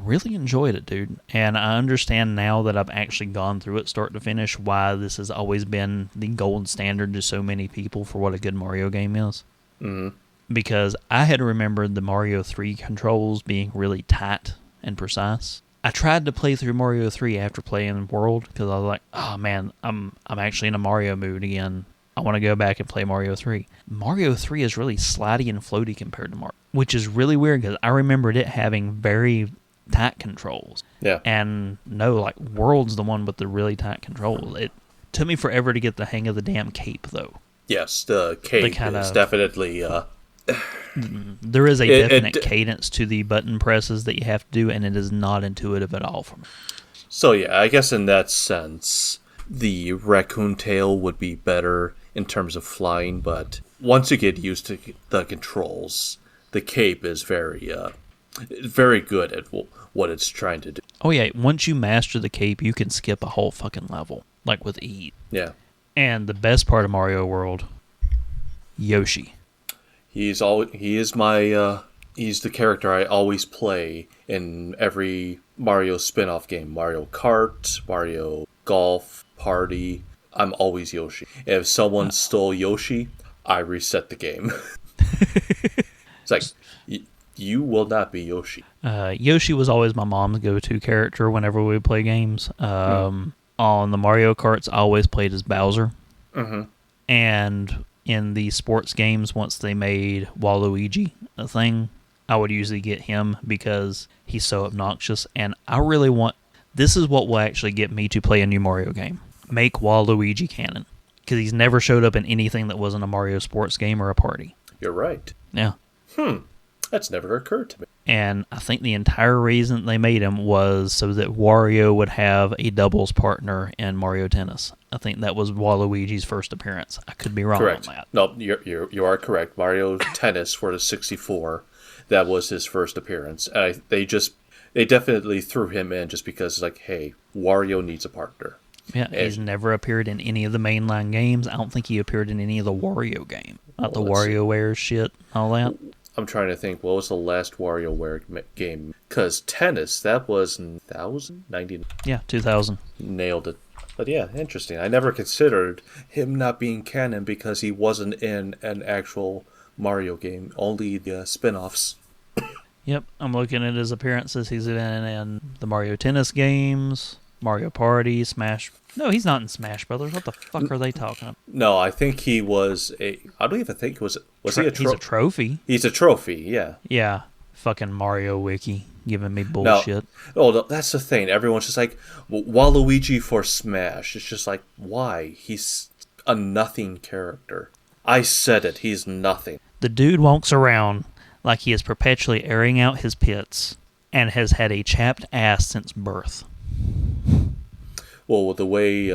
Speaker 3: Really enjoyed it, dude. And I understand now that I've actually gone through it start to finish why this has always been the gold standard to so many people for what a good Mario game is.
Speaker 2: Mm-hmm.
Speaker 3: Because I had remembered the Mario 3 controls being really tight and precise. I tried to play through Mario 3 after playing World because I was like, oh man, I'm actually in a Mario mood again. I want to go back and play Mario 3. Mario 3 is really slidey and floaty compared to Mario, which is really weird because I remembered it having very tight controls.
Speaker 2: Yeah.
Speaker 3: And no, like World's the one with the really tight controls. It took me forever to get the hang of the damn cape though.
Speaker 2: Yes, the cape is definitely...
Speaker 3: There is a definite cadence to the button presses that you have to do, and it is not intuitive at all for me.
Speaker 2: So yeah, I guess in that sense, the raccoon tail would be better in terms of flying, but once you get used to the controls, the cape is very good at what it's trying to do.
Speaker 3: Oh yeah, once you master the cape, you can skip a whole fucking level, like with ease.
Speaker 2: Yeah.
Speaker 3: And the best part of Mario World, Yoshi.
Speaker 2: He's the character I always play in every Mario spin-off game. Mario Kart, Mario Golf, Party. I'm always Yoshi. If someone stole Yoshi, I reset the game. It's like, you will not be Yoshi.
Speaker 3: Yoshi was always my mom's go-to character whenever we would play games. On the Mario Karts, I always played as Bowser.
Speaker 2: Mm-hmm.
Speaker 3: And in the sports games, once they made Waluigi a thing, I would usually get him because he's so obnoxious. And I really want... This is what will actually get me to play a new Mario game. Make Waluigi canon. Because he's never showed up in anything that wasn't a Mario sports game or a party.
Speaker 2: You're right.
Speaker 3: Yeah.
Speaker 2: That's never occurred to me.
Speaker 3: And I think the entire reason they made him was so that Wario would have a doubles partner in Mario Tennis. I think that was Waluigi's first appearance. I could be wrong
Speaker 2: Correct.
Speaker 3: on that.
Speaker 2: No, you are correct. Mario Tennis for the 64, that was his first appearance. They definitely threw him in just because it's like, hey, Wario needs a partner.
Speaker 3: Yeah, he's never appeared in any of the mainline games. I don't think he appeared in any of the Wario game. Not the WarioWare shit, all that.
Speaker 2: I'm trying to think, what was the last WarioWare game? Because Tennis, that was 1999.
Speaker 3: Yeah, 2000.
Speaker 2: Nailed it. But yeah, interesting. I never considered him not being canon because he wasn't in an actual Mario game, only the spin-offs.
Speaker 3: Yep, I'm looking at his appearances. He's been in the Mario Tennis games, Mario Party, Smash... No, he's not in Smash Brothers. What the fuck are they talking about?
Speaker 2: No, I think he was a... I don't even think he was he a
Speaker 3: He's a trophy.
Speaker 2: He's a trophy, yeah.
Speaker 3: Yeah, fucking Mario Wiki giving me bullshit.
Speaker 2: No, that's the thing. Everyone's just like, Waluigi for Smash. It's just like, why? He's a nothing character. I said it. He's nothing.
Speaker 3: The dude walks around like he is perpetually airing out his pits and has had a chapped ass since birth.
Speaker 2: Well, with the way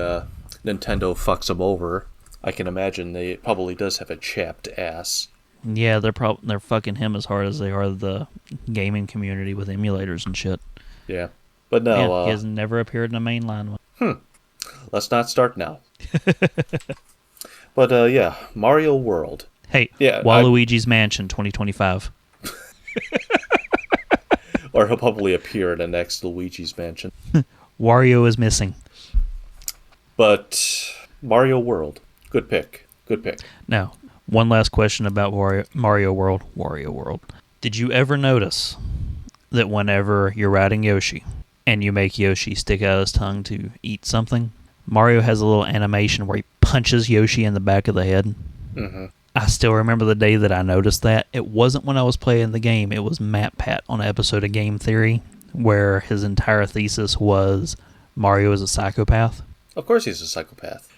Speaker 2: Nintendo fucks him over, I can imagine they probably does have a chapped ass.
Speaker 3: Yeah, they're fucking him as hard as they are the gaming community with emulators and shit.
Speaker 2: Yeah, but no,
Speaker 3: he has never appeared in a mainline one.
Speaker 2: Let's not start now. But yeah, Mario World.
Speaker 3: Hey, yeah, Waluigi's Mansion 2025.
Speaker 2: Or he'll probably appear in the next Luigi's Mansion.
Speaker 3: Wario is missing.
Speaker 2: But Mario World, good pick. Good pick.
Speaker 3: Now, one last question about Mario World. Wario World. Did you ever notice that whenever you're riding Yoshi and you make Yoshi stick out his tongue to eat something, Mario has a little animation where he punches Yoshi in the back of the head?
Speaker 2: Mm-hmm.
Speaker 3: I still remember the day that I noticed that. It wasn't when I was playing the game. It was Matt Pat on an episode of Game Theory where his entire thesis was Mario is a psychopath.
Speaker 2: Of course he's a psychopath.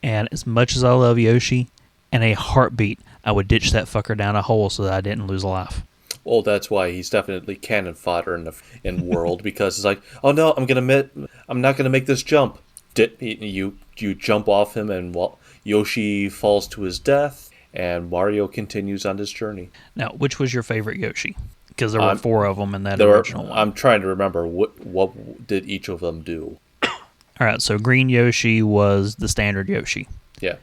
Speaker 3: And as much as I love Yoshi, in a heartbeat, I would ditch that fucker down a hole so that I didn't lose a life.
Speaker 2: Well, that's why he's definitely cannon fodder in world because it's like, oh no, I'm not gonna make this jump. You jump off him and Yoshi falls to his death, and Mario continues on his journey.
Speaker 3: Now, which was your favorite Yoshi? Because there were
Speaker 2: I'm,
Speaker 3: 4 of them in that original one.
Speaker 2: I'm trying to remember what did each of them do.
Speaker 3: All right, so Green Yoshi was the standard Yoshi.
Speaker 2: Yeah.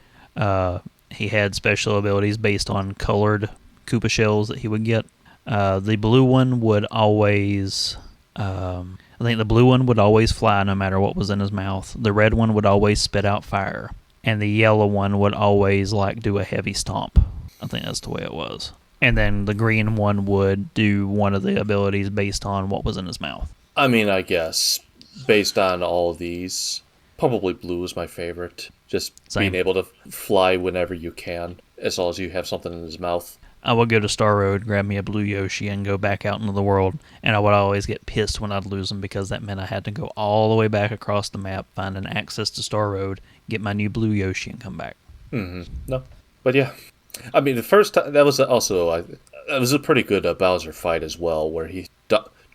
Speaker 3: He had special abilities based on colored Koopa shells that he would get. The blue one would always... I think the blue one would always fly no matter what was in his mouth. The red one would always spit out fire. And the yellow one would always do a heavy stomp. I think that's the way it was. And then the green one would do one of the abilities based on what was in his mouth.
Speaker 2: I mean, I guess, based on all of these, probably blue is my favorite. Just
Speaker 3: Same.
Speaker 2: being able to fly whenever you can, as long as you have something in his mouth.
Speaker 3: I would go to Star Road, grab me a blue Yoshi, and go back out into the world. And I would always get pissed when I'd lose them because that meant I had to go all the way back across the map, find an access to Star Road, get my new blue Yoshi, and come back.
Speaker 2: Mm-hmm. No. But yeah. I mean, the first time, that was also, that was a pretty good Bowser fight as well, where he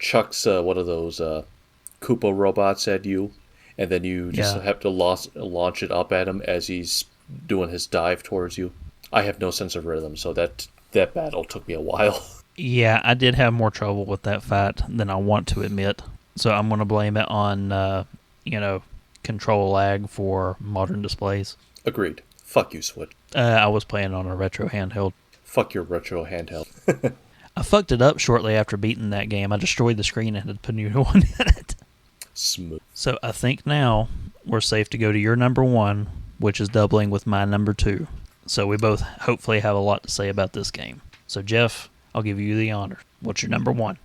Speaker 2: chucks one of those Koopa robots at you, and then you just have to launch it up at him as he's doing his dive towards you. I have no sense of rhythm, so that battle took me a while.
Speaker 3: Yeah, I did have more trouble with that fight than I want to admit. So I'm going to blame it on, control lag for modern displays.
Speaker 2: Agreed. Fuck you, Switch.
Speaker 3: I was playing on a retro handheld.
Speaker 2: Fuck your retro handheld.
Speaker 3: I fucked it up shortly after beating that game. I destroyed the screen and had to put a new one in it.
Speaker 2: Smooth.
Speaker 3: So I think now we're safe to go to your number 1, which is doubling with my number 2. So we both hopefully have a lot to say about this game. So Jeff, I'll give you the honor. What's your number 1?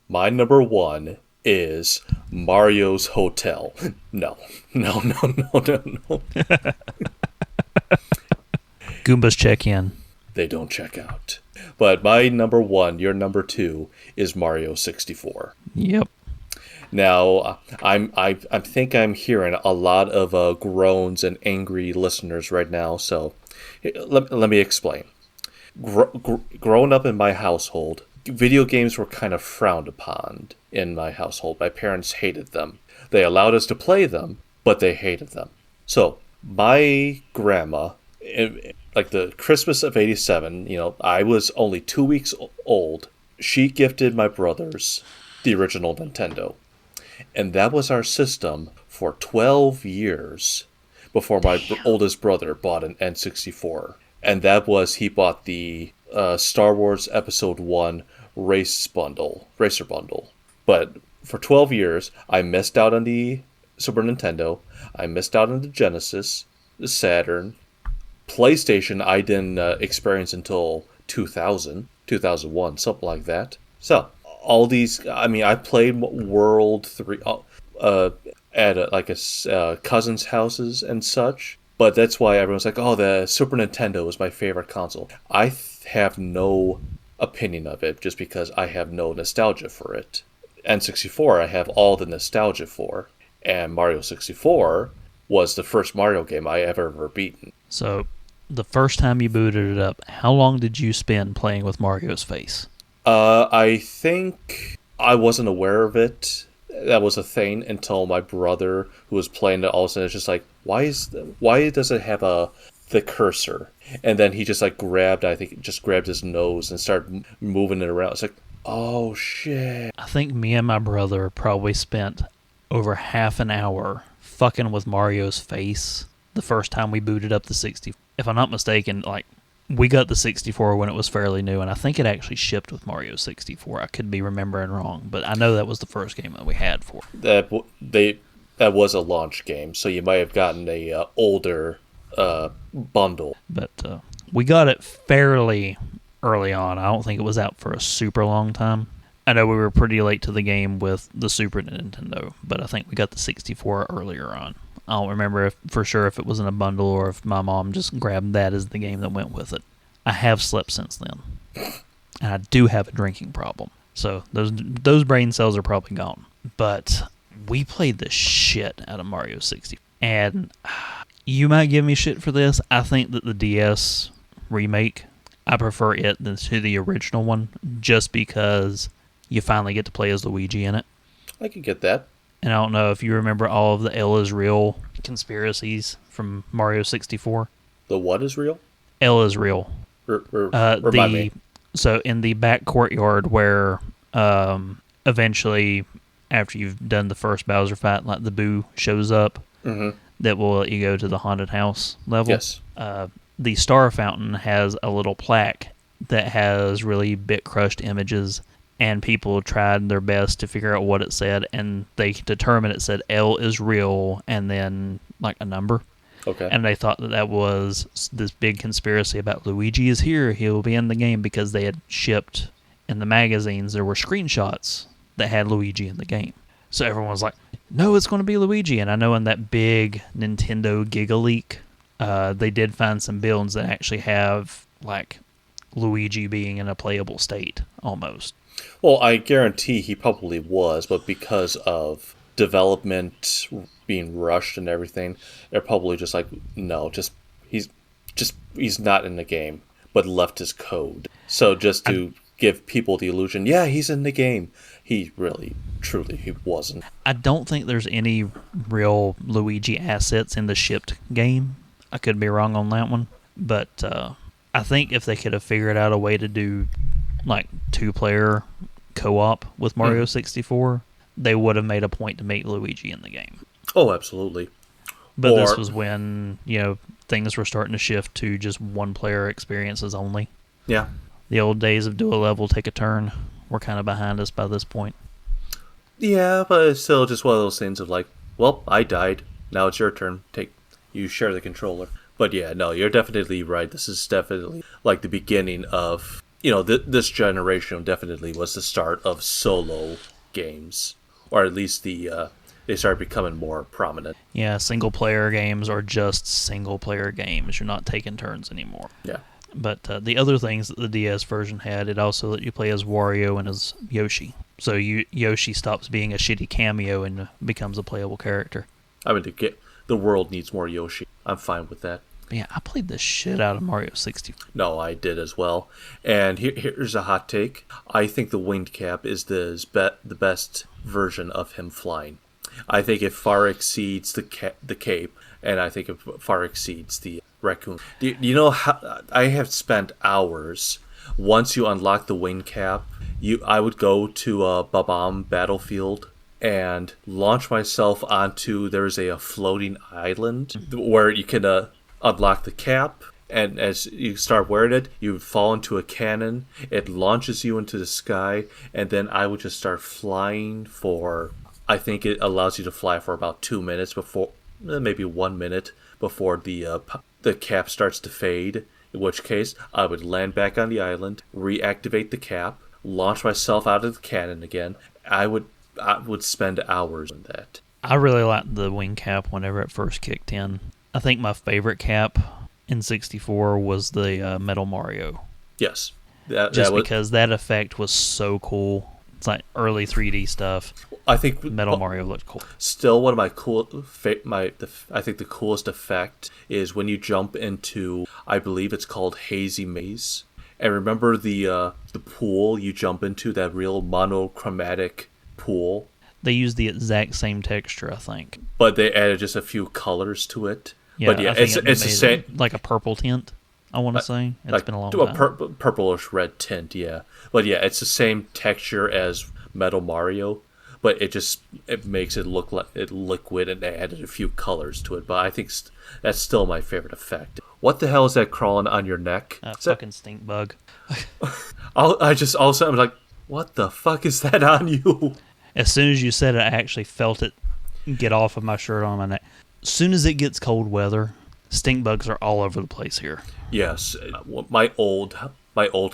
Speaker 2: My number 1 is Mario's Hotel. No.
Speaker 3: Goombas check in.
Speaker 2: They don't check out. But my number 1, your number 2, is Mario 64.
Speaker 3: Yep.
Speaker 2: Now, I think I'm hearing a lot of groans and angry listeners right now, so let me explain. Growing up in my household, video games were kind of frowned upon in my household. My parents hated them. They allowed us to play them, but they hated them. So, my grandma, like the Christmas of '87, I was only 2 weeks old. She gifted my brothers the original Nintendo. And that was our system for 12 years before my oldest brother bought an N64. And that was, he bought the Star Wars Episode 1 Racer Bundle. But for 12 years, I missed out on the Super Nintendo. I missed out on the Genesis, the Saturn. PlayStation I didn't experience until 2000, 2001, something like that. So, all these, I played World 3 at a cousin's houses and such, but that's why everyone's like, oh, the Super Nintendo was my favorite console. I have no opinion of it just because I have no nostalgia for it. N64 I have all the nostalgia for, and Mario 64 was the first Mario game I ever beaten.
Speaker 3: So, the first time you booted it up, how long did you spend playing with Mario's face?
Speaker 2: I think I wasn't aware of it. That was a thing until my brother, who was playing it, all of a sudden it's just like, why does it have the cursor? And then he just grabbed his nose and started moving it around. It's like, oh shit.
Speaker 3: I think me and my brother probably spent over half an hour fucking with Mario's face the first time we booted up the 60. If I'm not mistaken, we got the 64 when it was fairly new, and I think it actually shipped with Mario 64. I could be remembering wrong, but I know that was the first game that we had for it.
Speaker 2: That was a launch game, so you might have gotten a older bundle.
Speaker 3: But we got it fairly early on. I don't think it was out for a super long time. I know we were pretty late to the game with the Super Nintendo, but I think we got the 64 earlier on. I don't remember for sure if it was in a bundle or if my mom just grabbed that as the game that went with it. I have slept since then. And I do have a drinking problem. So those brain cells are probably gone. But we played the shit out of Mario 60. And you might give me shit for this. I think that the DS remake I prefer it than to the original one, just because you finally get to play as Luigi in it.
Speaker 2: I could get that.
Speaker 3: And I don't know if you remember all of the L is real conspiracies from Mario 64.
Speaker 2: The what is real?
Speaker 3: L is real.
Speaker 2: Remind me.
Speaker 3: So in the back courtyard where eventually, after you've done the first Bowser fight, like the Boo shows up, that will let you go to the haunted house level.
Speaker 2: Yes.
Speaker 3: The Star Fountain has a little plaque that has really bit-crushed images, and people tried their best to figure out what it said, and they determined it said L is real, and then like a number.
Speaker 2: Okay.
Speaker 3: And they thought that was this big conspiracy about Luigi is here, he'll be in the game, because they had shipped in the magazines, there were screenshots that had Luigi in the game. So everyone was like, no, it's going to be Luigi. And I know in that big Nintendo Giga Leak, they did find some builds that actually have like Luigi being in a playable state almost.
Speaker 2: Well, I guarantee he probably was, but because of development being rushed and everything, they're probably just like, no, he's not in the game, but left his code. So just to give people the illusion, yeah, he's in the game. He really, truly, he wasn't.
Speaker 3: I don't think there's any real Luigi assets in the shipped game. I could be wrong on that one, but I think if they could have figured out a way to do like 2-player co-op with Mario 64, they would have made a point to make Luigi in the game.
Speaker 2: Oh, absolutely.
Speaker 3: But this was when, things were starting to shift to just 1-player experiences only.
Speaker 2: Yeah.
Speaker 3: The old days of do a level, take a turn were kind of behind us by this point.
Speaker 2: Yeah, but it's still just one of those things of like, well, I died. Now it's your turn. You share the controller. But yeah, no, you're definitely right. This is definitely like the beginning of, this generation definitely was the start of solo games. Or at least they started becoming more prominent.
Speaker 3: Yeah, single-player games are just single-player games. You're not taking turns anymore.
Speaker 2: Yeah.
Speaker 3: But the other things that the DS version had, it also let you play as Wario and as Yoshi. So Yoshi stops being a shitty cameo and becomes a playable character.
Speaker 2: I mean, the world needs more Yoshi. I'm fine with that.
Speaker 3: But yeah, I played the shit out of Mario 64.
Speaker 2: No, I did as well. And here's a hot take. I think the winged cap is the best version of him flying. I think it far exceeds the cape, and I think it far exceeds the raccoon. Do you know how I have spent hours? Once you unlock the wing cap, I would go to Babam Battlefield and launch myself onto. There's a floating island where you can unlock the cap, and as you start wearing it, you fall into a cannon. It launches you into the sky, and then I would just start flying for. I think it allows you to fly for about 2 minutes before, maybe 1 minute before the cap starts to fade. In which case, I would land back on the island, reactivate the cap, launch myself out of the cannon again. I would spend hours on that.
Speaker 3: I really liked the wing cap whenever it first kicked in. I think my favorite cap in 64 was the Metal Mario.
Speaker 2: Yes.
Speaker 3: Because that effect was so cool. It's like early 3D stuff.
Speaker 2: I think
Speaker 3: Metal Mario looked cool.
Speaker 2: Still, one of my I think the coolest effect is when you jump into, I believe it's called Hazy Maze. And remember the pool you jump into, that real monochromatic pool?
Speaker 3: They used the exact same texture, I think.
Speaker 2: But they added just a few colors to it.
Speaker 3: Yeah,
Speaker 2: but yeah, it's the same,
Speaker 3: like a purple tint. I want to say it's
Speaker 2: like
Speaker 3: been a long time.
Speaker 2: Purplish red tint, yeah. But yeah, it's the same texture as Metal Mario, but it makes it look like it liquid, and they added a few colors to it. But I think that's still my favorite effect. What the hell is that crawling on your neck?
Speaker 3: Fucking stink bug.
Speaker 2: all of a sudden I'm like, what the fuck is that on you?
Speaker 3: As soon as you said it, I actually felt it get off of my shirt on my neck. As soon as it gets cold weather, stink bugs are all over the place here.
Speaker 2: Yes, my old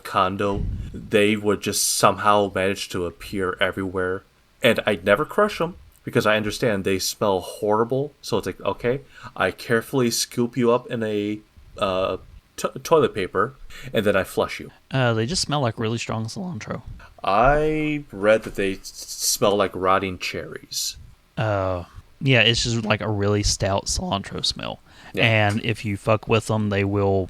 Speaker 2: condo, they would just somehow manage to appear everywhere, and I'd never crush them because I understand they smell horrible. So it's like, okay, I carefully scoop you up in a toilet paper, and then I flush you.
Speaker 3: They just smell like really strong cilantro.
Speaker 2: I read that they smell like rotting cherries.
Speaker 3: Yeah, it's just like a really stout cilantro smell.
Speaker 2: Yeah.
Speaker 3: And if you fuck with them, they will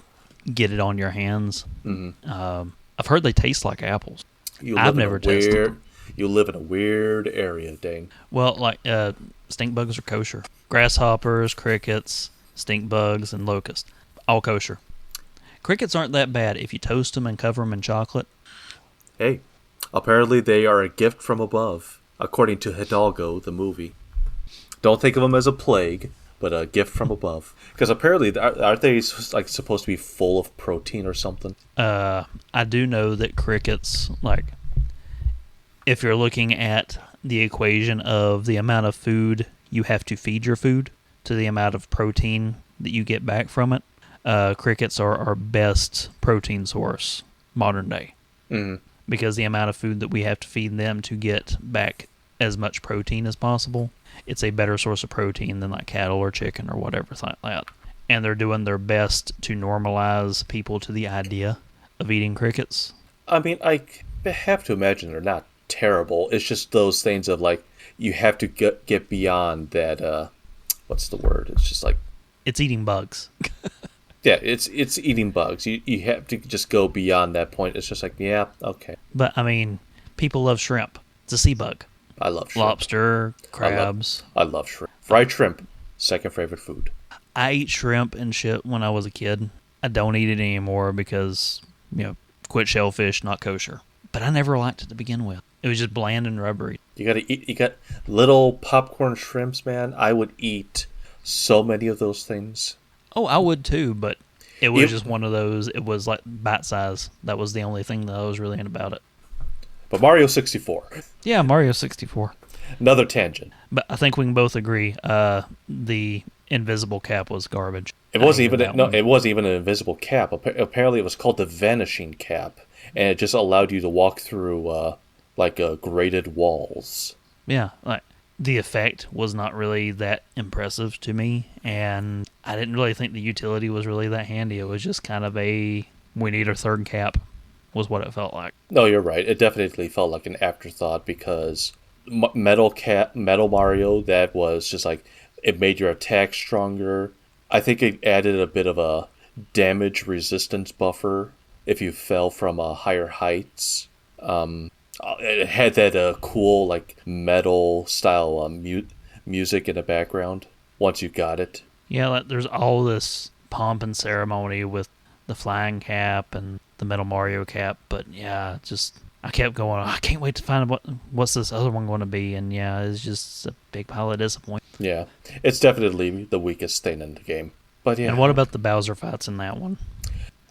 Speaker 3: get it on your hands.
Speaker 2: Mm-hmm.
Speaker 3: I've heard they taste like apples.
Speaker 2: You
Speaker 3: I've
Speaker 2: live in
Speaker 3: never
Speaker 2: a
Speaker 3: tested
Speaker 2: weird,
Speaker 3: them.
Speaker 2: You live in a weird area, Dane.
Speaker 3: Well, like stink bugs are kosher. Grasshoppers, crickets, stink bugs, and locusts, all kosher. Crickets aren't that bad if you toast them and cover them in chocolate.
Speaker 2: Hey, apparently they are a gift from above, according to Hidalgo, the movie. Don't think of them as a plague, but a gift from above. Because apparently, aren't they like supposed to be full of protein or something?
Speaker 3: I do know that crickets, like, if you're looking at the equation of the amount of food you have to feed your food to the amount of protein that you get back from it, crickets are our best protein source modern day.
Speaker 2: Mm-hmm.
Speaker 3: Because the amount of food that we have to feed them to get back as much protein as possible, it's a better source of protein than like cattle or chicken or whatever like that. And they're doing their best to normalize people to the idea of eating crickets.
Speaker 2: I mean, I have to imagine they're not terrible. It's just those things of like, you have to get beyond that, what's the word? It's just like...
Speaker 3: It's eating bugs.
Speaker 2: Yeah, it's eating bugs. You have to just go beyond that point. It's just like, yeah, okay.
Speaker 3: But, I mean, people love shrimp. It's a sea bug.
Speaker 2: I love shrimp.
Speaker 3: Lobster, crabs.
Speaker 2: I love shrimp. Fried shrimp, second favorite food.
Speaker 3: I ate shrimp and shit when I was a kid. I don't eat it anymore because, quit shellfish, not kosher. But I never liked it to begin with. It was just bland and rubbery.
Speaker 2: You got little popcorn shrimps, man. I would eat so many of those things.
Speaker 3: Oh, I would too, but it was just one of those. It was like bite size. That was the only thing that I was really in about it.
Speaker 2: But Mario 64.
Speaker 3: Yeah, Mario 64.
Speaker 2: Another tangent.
Speaker 3: But I think we can both agree the invisible cap was garbage.
Speaker 2: It wasn't even an invisible cap. Apparently, it was called the vanishing cap, and it just allowed you to walk through graded walls.
Speaker 3: Yeah, like the effect was not really that impressive to me, and I didn't really think the utility was really that handy. It was just kind of we need a third cap, was what it felt like.
Speaker 2: No, you're right. It definitely felt like an afterthought because Metal Mario, that was just like, it made your attack stronger. I think it added a bit of a damage resistance buffer if you fell from higher heights. It had that cool like metal style music in the background once you got it.
Speaker 3: Yeah, like there's all this pomp and ceremony with the flying cap and the Metal Mario cap, but yeah, just I kept going, I can't wait to find out what's this other one going to be, and yeah, it's just a big pile of disappointment.
Speaker 2: Yeah, it's definitely the weakest thing in the game. But yeah.
Speaker 3: And what about the Bowser fights in that one?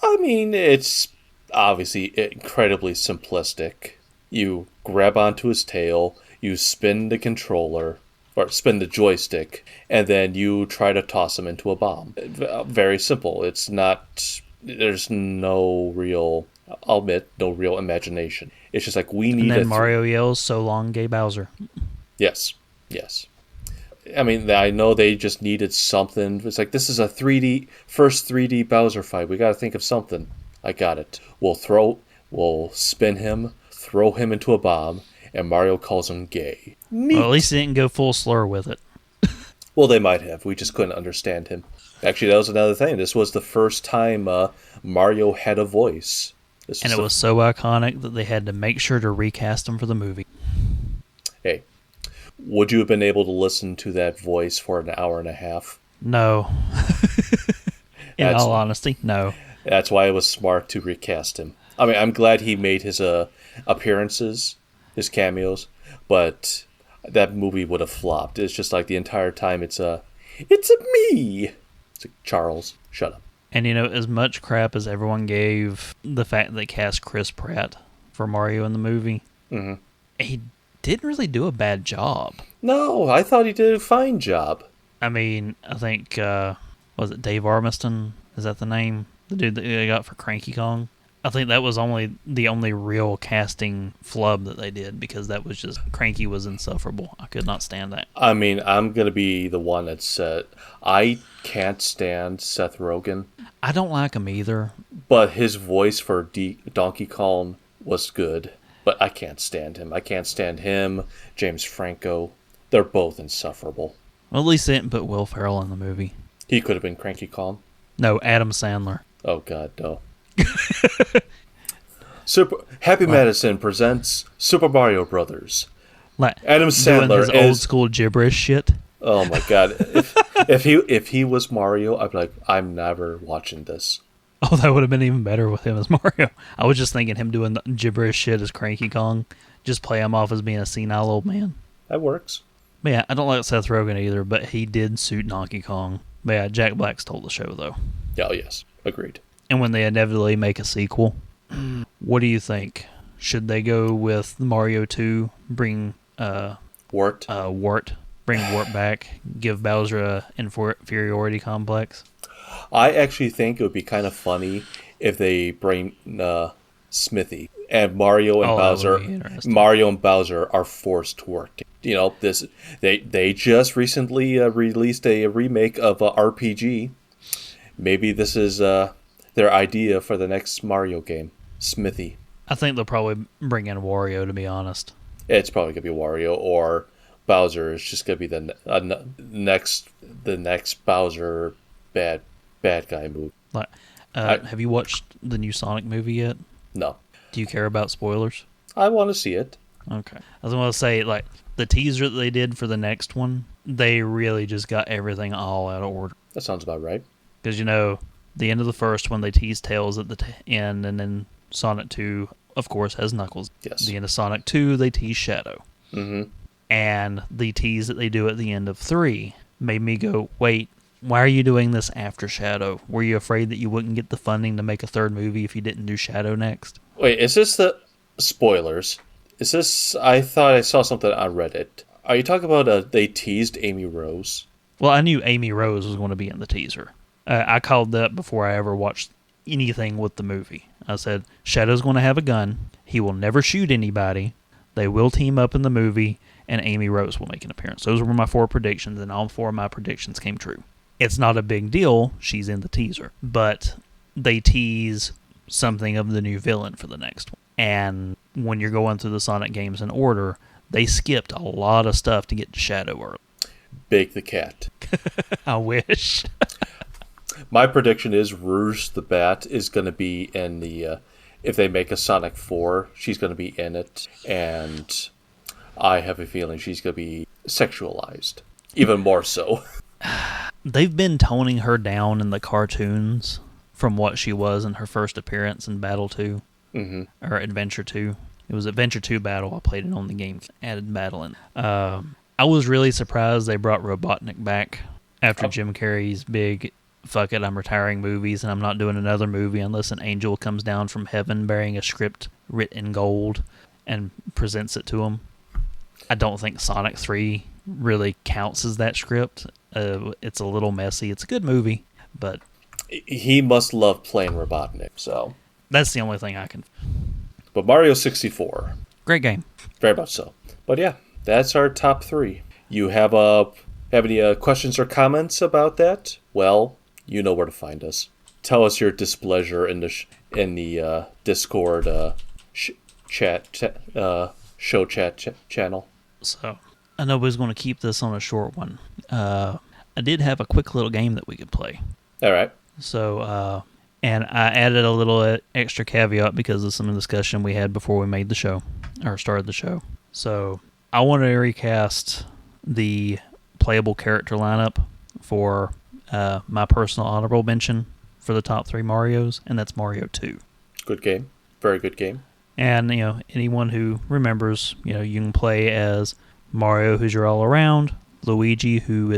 Speaker 2: I mean, it's obviously incredibly simplistic. You grab onto his tail, you spin the controller, or spin the joystick, and then you try to toss him into a bomb. Very simple. It's not... There's no real... I'll admit, no real imagination. It's just like, we need...
Speaker 3: And then Mario yells, "So long, gay Bowser."
Speaker 2: Yes. I mean, I know they just needed something. It's like, this is a first 3D Bowser fight. We gotta think of something. I got it. We'll spin him, throw him into a bomb, and Mario calls him gay. Neat.
Speaker 3: Well, at least he didn't go full slur with it.
Speaker 2: Well, they might have. We just couldn't understand him. Actually, that was another thing. This was the first time Mario had a voice.
Speaker 3: And it was so iconic that they had to make sure to recast him for the movie.
Speaker 2: Hey, would you have been able to listen to that voice for an hour and a half?
Speaker 3: No. In all honesty, no.
Speaker 2: That's why it was smart to recast him. I mean, I'm glad he made his appearances, his cameos, but that movie would have flopped. It's just like the entire time it's me. It's like, Charles, shut up.
Speaker 3: And as much crap as everyone gave the fact that they cast Chris Pratt for Mario in the movie, he didn't really do a bad job.
Speaker 2: No, I thought he did a fine job.
Speaker 3: I mean, I think, was it Dave Armiston? Is that the name? The dude that they got for Cranky Kong? I think that was the only real casting flub that they did, because that was just, Cranky was insufferable. I could not stand that.
Speaker 2: I mean, I'm going to be the one that said, I can't stand Seth Rogen.
Speaker 3: I don't like him either.
Speaker 2: But his voice for Donkey Kong was good. But I can't stand him. I can't stand him, James Franco. They're both insufferable.
Speaker 3: Well, at least they didn't put Will Ferrell in the movie.
Speaker 2: He could have been Cranky Kong.
Speaker 3: No, Adam Sandler.
Speaker 2: Oh God, no. Happy Madison presents Super Mario Brothers.
Speaker 3: Like
Speaker 2: Adam
Speaker 3: doing
Speaker 2: Sandler
Speaker 3: his
Speaker 2: is
Speaker 3: old school gibberish shit.
Speaker 2: Oh my God! If he was Mario, I'd be like, I'm never watching this.
Speaker 3: Oh, that would have been even better with him as Mario. I was just thinking him doing the gibberish shit as Cranky Kong. Just play him off as being a senile old man.
Speaker 2: That works.
Speaker 3: But yeah, I don't like Seth Rogen either, but he did suit Donkey Kong. But yeah, Jack Black stole the show, though.
Speaker 2: Oh, yes. Agreed.
Speaker 3: And when they inevitably make a sequel, what do you think? Should they go with Mario 2, bring
Speaker 2: Wart?
Speaker 3: Bring Wart back, give Bowser a inferiority complex?
Speaker 2: I actually think it would be kind of funny if they bring Smithy and Mario and Bowser. Mario and Bowser are forced to work. You know, they just recently released a remake of RPG. Maybe this is their idea for the next Mario game, Smithy.
Speaker 3: I think they'll probably bring in Wario, to be honest.
Speaker 2: It's probably gonna be Wario, or Bowser is just gonna be the next Bowser bad guy movie.
Speaker 3: Like, have you watched the new Sonic movie yet?
Speaker 2: No.
Speaker 3: Do you care about spoilers?
Speaker 2: I want to see it.
Speaker 3: Okay. I was going to say, like, the teaser that they did for the next one, they really just got everything all out of order.
Speaker 2: That sounds about right.
Speaker 3: Because, you know, the end of the first one, they teased Tails at the end, and then Sonic 2, of course, has Knuckles.
Speaker 2: Yes.
Speaker 3: The end of Sonic 2, they tease Shadow.
Speaker 2: Mm-hmm.
Speaker 3: And the tease that they do at the end of 3 made me go, wait, why are you doing this after Shadow? Were you afraid that you wouldn't get the funding to make a third movie if you didn't do Shadow next?
Speaker 2: Wait, is this the spoilers? Is this? I thought I saw something on Reddit. Are you talking about they teased Amy Rose?
Speaker 3: Well, I knew Amy Rose was going to be in the teaser. I called that before I ever watched anything with the movie. I said, Shadow's going to have a gun. He will never shoot anybody. They will team up in the movie, and Amy Rose will make an appearance. Those were my 4 predictions, and all 4 of my predictions came true. It's not a big deal. She's in the teaser. But they tease something of the new villain for the next one. And when you're going through the Sonic games in order, they skipped a lot of stuff to get to Shadow early.
Speaker 2: Bake the cat.
Speaker 3: I wish.
Speaker 2: My prediction is Rouge the Bat is going to be in the... if they make a Sonic 4, she's going to be in it. And I have a feeling she's going to be sexualized. Even more so.
Speaker 3: They've been toning her down in the cartoons from what she was in her first appearance in Battle 2.
Speaker 2: Mm-hmm.
Speaker 3: Or Adventure 2. It was Adventure 2 Battle. I played it on the game. Added Battle in. I was really surprised they brought Robotnik back after Jim Carrey's big, fuck it, I'm retiring movies and I'm not doing another movie unless an angel comes down from heaven bearing a script written in gold and presents it to him. I don't think Sonic 3 really counts as that script. It's a little messy. It's a good movie, but...
Speaker 2: He must love playing Robotnik, so...
Speaker 3: That's the only thing I can...
Speaker 2: But Mario 64.
Speaker 3: Great game.
Speaker 2: Very much so. But yeah, that's our top 3. You have any questions or comments about that? Well, you know where to find us. Tell us your displeasure in the Discord show chat channel.
Speaker 3: So, I know we was going to keep this on a short one. I did have a quick little game that we could play.
Speaker 2: All right.
Speaker 3: So, and I added a little extra caveat because of some discussion we had before we made the show, or started the show. So, I want to recast the playable character lineup for my personal honorable mention for the top 3 Marios, and that's Mario 2.
Speaker 2: Good game. Very good game.
Speaker 3: And, you know, anyone who remembers, you know, you can play as Mario, who's your all-around, Luigi, who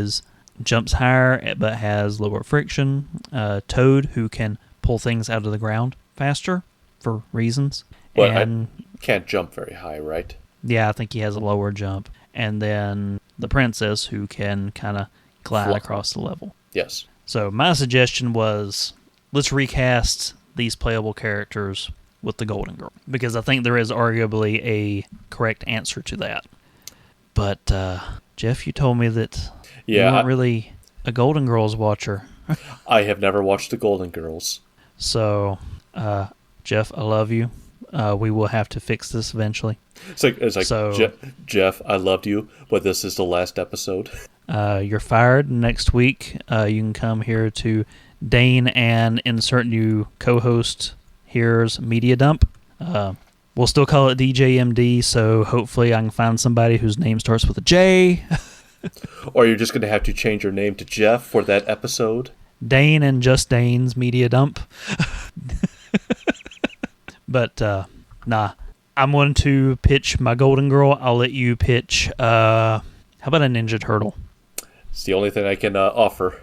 Speaker 3: jumps higher but has lower friction, Toad, who can pull things out of the ground faster for reasons.
Speaker 2: But
Speaker 3: and
Speaker 2: I can't jump very high, right?
Speaker 3: Yeah, I think he has a lower jump. And then the princess, who can kind of glide across the level.
Speaker 2: Yes.
Speaker 3: So my suggestion was, let's recast these playable characters with the Golden Girl, because I think there is arguably a correct answer to that. But Jeff, you told me that you weren't really a Golden Girls watcher.
Speaker 2: I have never watched the Golden Girls.
Speaker 3: So, Jeff, I love you. We will have to fix this eventually.
Speaker 2: It's like so, Jeff, I loved you, but this is the last episode.
Speaker 3: You're fired. Next week, you can come here to Dane and insert new co-host here's Media Dump. We'll still call it DJMD, so hopefully I can find somebody whose name starts with a J.
Speaker 2: Or you're just going to have to change your name to Jeff for that episode.
Speaker 3: Dane and Just Dane's Media Dump. But, nah. I'm going to pitch my Golden Girl. I'll let you pitch, how about a Ninja Turtle?
Speaker 2: It's the only thing I can offer.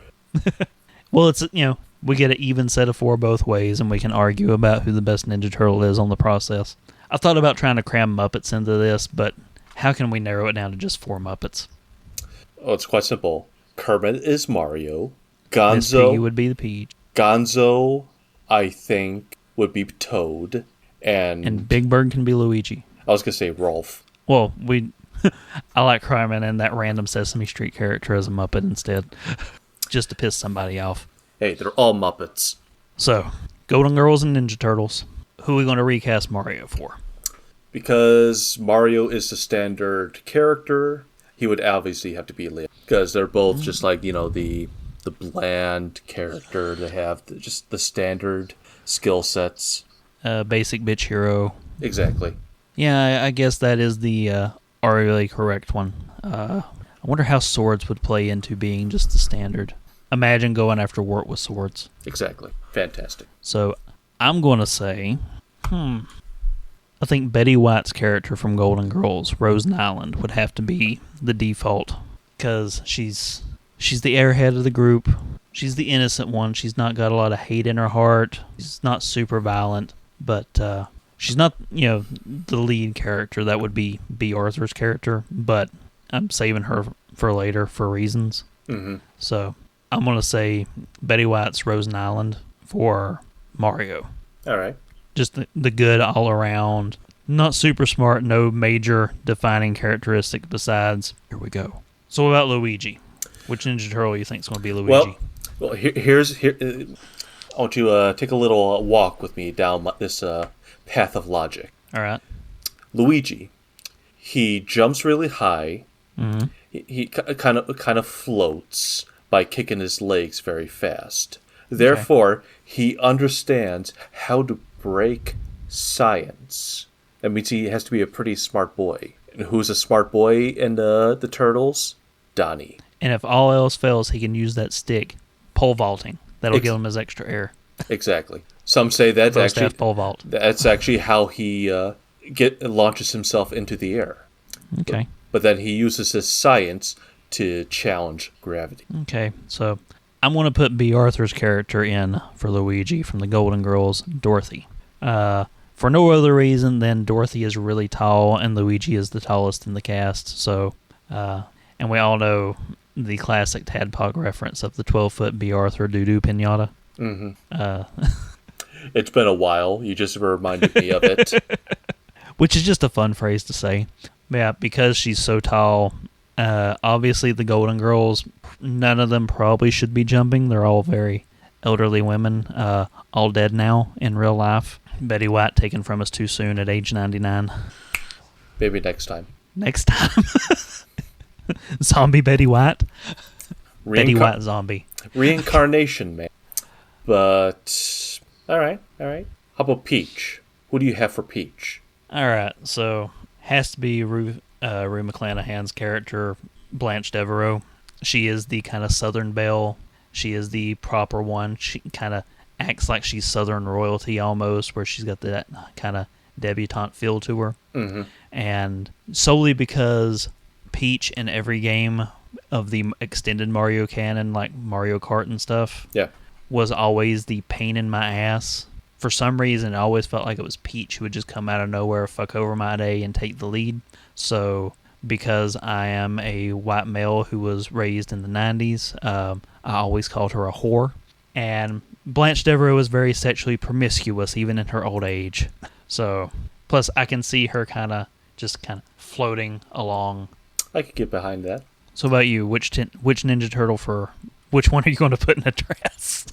Speaker 3: Well, it's, we get an even set of 4 both ways, and we can argue about who the best Ninja Turtle is on the process. I thought about trying to cram Muppets into this, but how can we narrow it down to just 4 Muppets?
Speaker 2: Oh, it's quite simple. Kermit is Mario.
Speaker 3: Miss Piggy would be the Peach.
Speaker 2: Gonzo, I think, would be Toad. And
Speaker 3: Big Bird can be Luigi.
Speaker 2: I was going to say Rolf.
Speaker 3: Well, I like Kryman and that random Sesame Street character as a Muppet instead, just to piss somebody off.
Speaker 2: Hey, they're all Muppets.
Speaker 3: So, Golden Girls and Ninja Turtles. Who are we going to recast Mario for?
Speaker 2: Because Mario is the standard character, he would obviously have to be Leo. Because they're both just like, the bland character. They have just the standard skill sets.
Speaker 3: Basic bitch hero.
Speaker 2: Exactly.
Speaker 3: Yeah, I guess that is the arguably correct one. I wonder how swords would play into being just the standard. Imagine going after Wart with swords.
Speaker 2: Exactly. Fantastic.
Speaker 3: So, I'm going to say, I think Betty White's character from Golden Girls, Rose Nyland, would have to be the default. Because she's the airhead of the group. She's the innocent one. She's not got a lot of hate in her heart. She's not super violent. But she's not, the lead character. That would be B. Arthur's character. But I'm saving her for later for reasons.
Speaker 2: Mm-hmm.
Speaker 3: So I'm going to say Betty White's Rose Nyland for Mario.
Speaker 2: All right.
Speaker 3: Just the good all around. Not super smart. No major defining characteristic besides, here we go. So what about Luigi? Which Ninja Turtle do you think is going to be Luigi?
Speaker 2: Well, here. I want you to take a little walk with me down this path of logic.
Speaker 3: All right.
Speaker 2: Luigi, he jumps really high.
Speaker 3: Mm-hmm.
Speaker 2: He kind of floats by kicking his legs very fast. Therefore, he understands how to break science. That means he has to be a pretty smart boy. And who's a smart boy in the Turtles? Donnie.
Speaker 3: And if all else fails, he can use that stick, pole vaulting. That'll give him his extra air.
Speaker 2: Exactly. Some say that's actually
Speaker 3: pole vault.
Speaker 2: That's actually how he launches himself into the air.
Speaker 3: Okay.
Speaker 2: But then he uses his science to challenge gravity.
Speaker 3: Okay, so I'm going to put B. Arthur's character in for Luigi from the Golden Girls, Dorothy. For no other reason than Dorothy is really tall and Luigi is the tallest in the cast. So, and we all know the classic Tadpog reference of the 12-foot B. Arthur doo-doo pinata.
Speaker 2: Mm-hmm. It's been a while. You just reminded me of it.
Speaker 3: Which is just a fun phrase to say. Yeah, because she's so tall, obviously the Golden Girls, none of them probably should be jumping. They're all very elderly women, all dead now in real life. Betty White taken from us too soon at age 99.
Speaker 2: Maybe next time.
Speaker 3: Next time. Zombie Betty White. Betty White zombie.
Speaker 2: Reincarnation, man. But, all right. How about Peach? Who do you have for Peach?
Speaker 3: All right, so has to be Rue McClanahan's character, Blanche Devereaux. She is the kind of Southern belle. She is the proper one. She kind of acts like she's Southern royalty almost, where she's got that kind of debutante feel to her.
Speaker 2: Mm-hmm.
Speaker 3: And solely because Peach in every game of the extended Mario canon, like Mario Kart and stuff, was always the pain in my ass. For some reason, it always felt like it was Peach who would just come out of nowhere, fuck over my day, and take the lead. So, because I am a white male who was raised in the 90s, I always called her a whore. And Blanche Devereaux was very sexually promiscuous, even in her old age. So, plus I can see her kind of floating along.
Speaker 2: I could get behind that.
Speaker 3: So about you, which Ninja Turtle for... Which one are you going to put in a dress?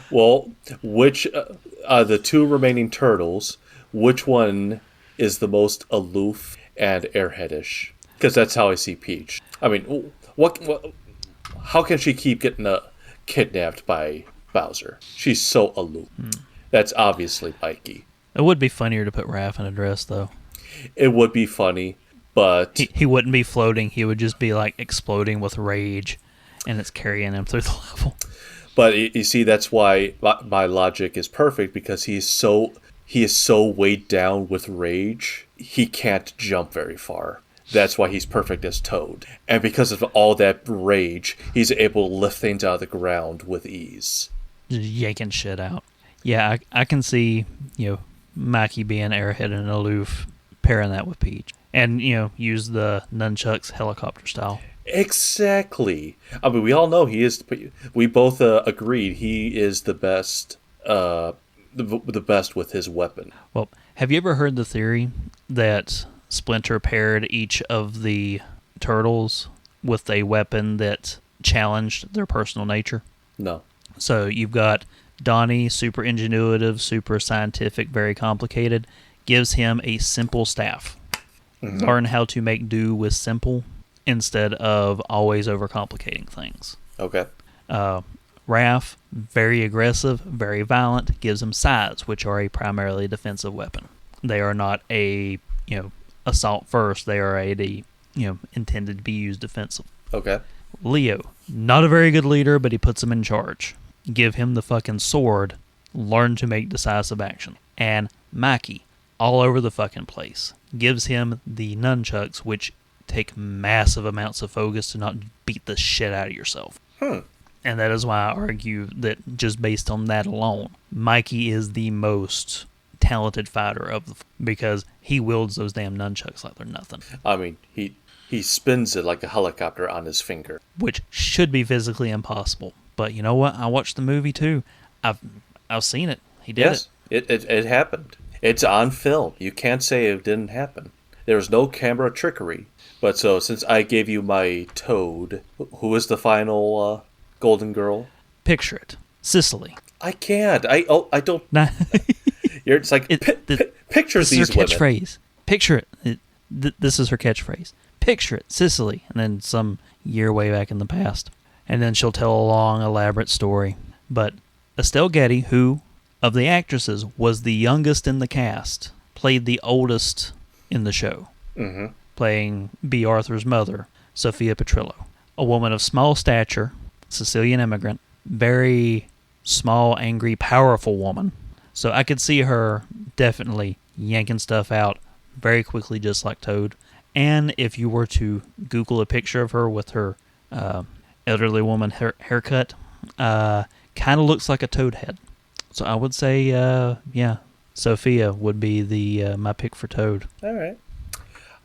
Speaker 2: Well, which the two remaining turtles, which one is the most aloof and airheadish? Because that's how I see Peach. I mean, what how can she keep getting kidnapped by Bowser? She's so aloof. That's obviously Mikey.
Speaker 3: It would be funnier to put Raph in a dress, though.
Speaker 2: It would be funny, but...
Speaker 3: He wouldn't be floating. He would just be, like, exploding with rage, and it's carrying him through the level.
Speaker 2: But you see, that's why my logic is perfect, because he is so weighed down with rage, he can't jump very far. That's why he's perfect as Toad. And because of all that rage, he's able to lift things out of the ground with ease.
Speaker 3: Just yanking shit out. Yeah, I can see, Mikey being airhead and aloof, pairing that with Peach. And, use the nunchucks helicopter style.
Speaker 2: Exactly. I mean, we all know he is. We both agreed he is the best. The best with his weapon.
Speaker 3: Well, have you ever heard the theory that Splinter paired each of the turtles with a weapon that challenged their personal nature?
Speaker 2: No.
Speaker 3: So you've got Donnie, super ingenuitive, super scientific, very complicated, gives him a simple staff. Mm-hmm. Learn how to make do with simple instead of always overcomplicating things.
Speaker 2: Okay.
Speaker 3: Raph, very aggressive, very violent, gives him scythes, which are a primarily defensive weapon. They are not a, assault first. They are intended to be used defensive.
Speaker 2: Okay.
Speaker 3: Leo, not a very good leader, but he puts him in charge. Give him the fucking sword. Learn to make decisive action. And Mikey, all over the fucking place. Gives him the nunchucks, which take massive amounts of focus to not beat the shit out of yourself. And that is why I argue that just based on that alone, Mikey is the most talented fighter because he wields those damn nunchucks like they're nothing.
Speaker 2: I mean, he spins it like a helicopter on his finger.
Speaker 3: Which should be physically impossible. But you know what? I watched the movie too. I've seen it. He did it.
Speaker 2: Yes, it happened. It's on film. You can't say it didn't happen. There was no camera trickery. But so, since I gave you my Toad, who is the final golden girl?
Speaker 3: Picture it. Sicily.
Speaker 2: I can't. I don't. It's like, picture these women.
Speaker 3: This is her catchphrase. Picture it. This is her catchphrase. Picture it. Sicily. And then some year way back in the past. And then she'll tell a long, elaborate story. But Estelle Getty, who, of the actresses, was the youngest in the cast, played the oldest in the show.
Speaker 2: Mm-hmm.
Speaker 3: Playing B. Arthur's mother, Sophia Petrillo. A woman of small stature, Sicilian immigrant, very small, angry, powerful woman. So I could see her definitely yanking stuff out very quickly, just like Toad. And if you were to Google a picture of her with her elderly woman haircut, kind of looks like a Toad head. So I would say, Sophia would be my pick for Toad.
Speaker 2: All right.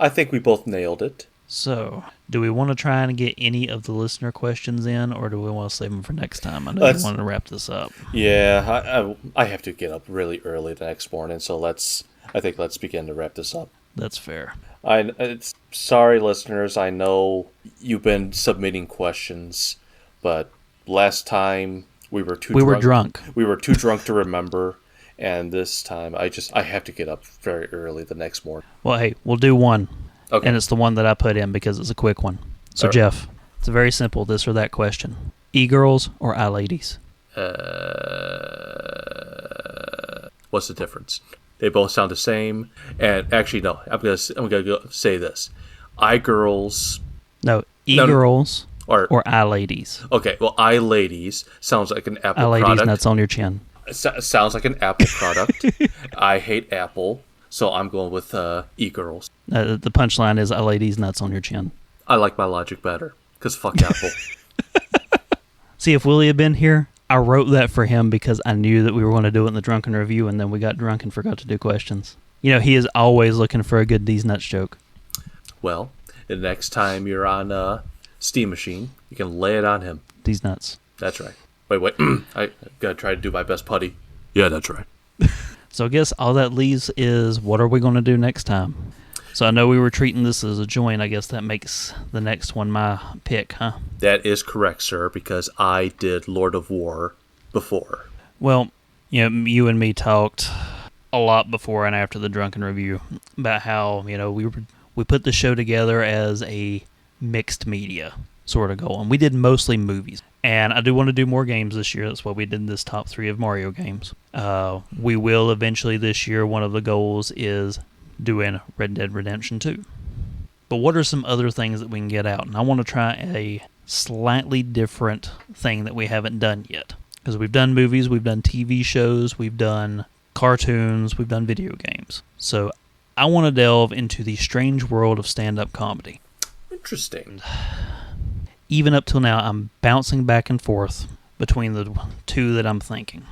Speaker 2: I think we both nailed it.
Speaker 3: So, do we want to try and get any of the listener questions in, or do we want to save them for next time? I know we wanted to wrap this up.
Speaker 2: Yeah, I have to get up really early the next morning, so let's begin to wrap this up.
Speaker 3: That's fair.
Speaker 2: Sorry, listeners. I know you've been submitting questions, but last time we were drunk. We were too drunk to remember. And this time, I have to get up very early the next morning.
Speaker 3: Well, hey, we'll do one.
Speaker 2: Okay.
Speaker 3: And it's the one that I put in because it's a quick one. So, right. Jeff, it's a very simple this or that question. E-girls or I-ladies?
Speaker 2: What's the difference? They both sound the same. And actually, no, I'm gonna say this. I-girls...
Speaker 3: No, E-girls or I-ladies.
Speaker 2: Okay, well, I-ladies sounds like an Apple
Speaker 3: I-ladies,
Speaker 2: product.
Speaker 3: nuts on your chin.
Speaker 2: Sounds like an Apple product. I hate Apple, so I'm going with e-girls.
Speaker 3: The punchline is ladies nuts on your chin.
Speaker 2: I like my logic better, because fuck Apple.
Speaker 3: See, if Willie had been here, I wrote that for him because I knew that we were going to do it in the drunken review, and then we got drunk and forgot to do questions. He is always looking for a good D's Nuts joke.
Speaker 2: Well, the next time you're on Steam Machine, you can lay it on him.
Speaker 3: D's Nuts.
Speaker 2: That's right. Wait. I gotta try to do my best putty. Yeah, that's right.
Speaker 3: So I guess all that leaves is, what are we going to do next time? So I know we were treating this as a joint. I guess that makes the next one my pick, huh?
Speaker 2: That is correct, sir, because I did Lord of War before.
Speaker 3: Well, you and me talked a lot before and after the drunken review about how, we put the show together as a mixed media sort of goal. And we did mostly movies. And I do want to do more games this year. That's why we did this top 3 of Mario games. We will eventually this year, one of the goals is doing Red Dead Redemption 2. But what are some other things that we can get out? And I want to try a slightly different thing that we haven't done yet. Because we've done movies, we've done TV shows, we've done cartoons, we've done video games. So I want to delve into the strange world of stand-up comedy.
Speaker 2: Interesting.
Speaker 3: Even up till now, I'm bouncing back and forth between the two that I'm thinking.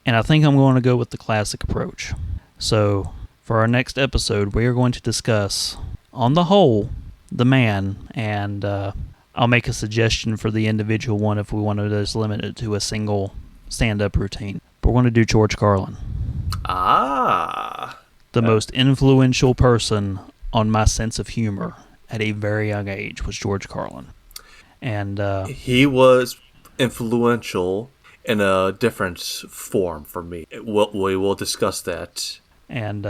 Speaker 3: And I think I'm going to go with the classic approach. So, for our next episode, we are going to discuss, on the whole, the man, and I'll make a suggestion for the individual one if we want to just limit it to a single stand-up routine. But we're going to do George Carlin. The most influential person on my sense of humor at a very young age was George Carlin. And
Speaker 2: he was influential in a different form for me. We will discuss that.
Speaker 3: And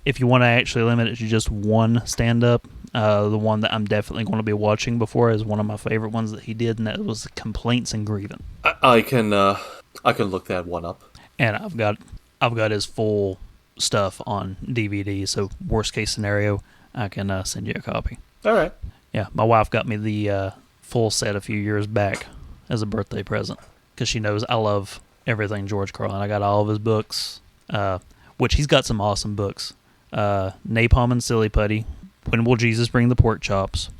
Speaker 3: if you want to actually limit it to just one stand-up, the one that I'm definitely going to be watching before is one of my favorite ones that he did, and that was Complaints and Grievance.
Speaker 2: I can look that one up.
Speaker 3: And I've got his full stuff on DVD. So worst case scenario, I can send you a copy.
Speaker 2: All right.
Speaker 3: Yeah, my wife got me the full set a few years back as a birthday present because she knows I love everything George Carlin. I got all of his books, which he's got some awesome books. Napalm and Silly Putty, When Will Jesus Bring the Pork Chops,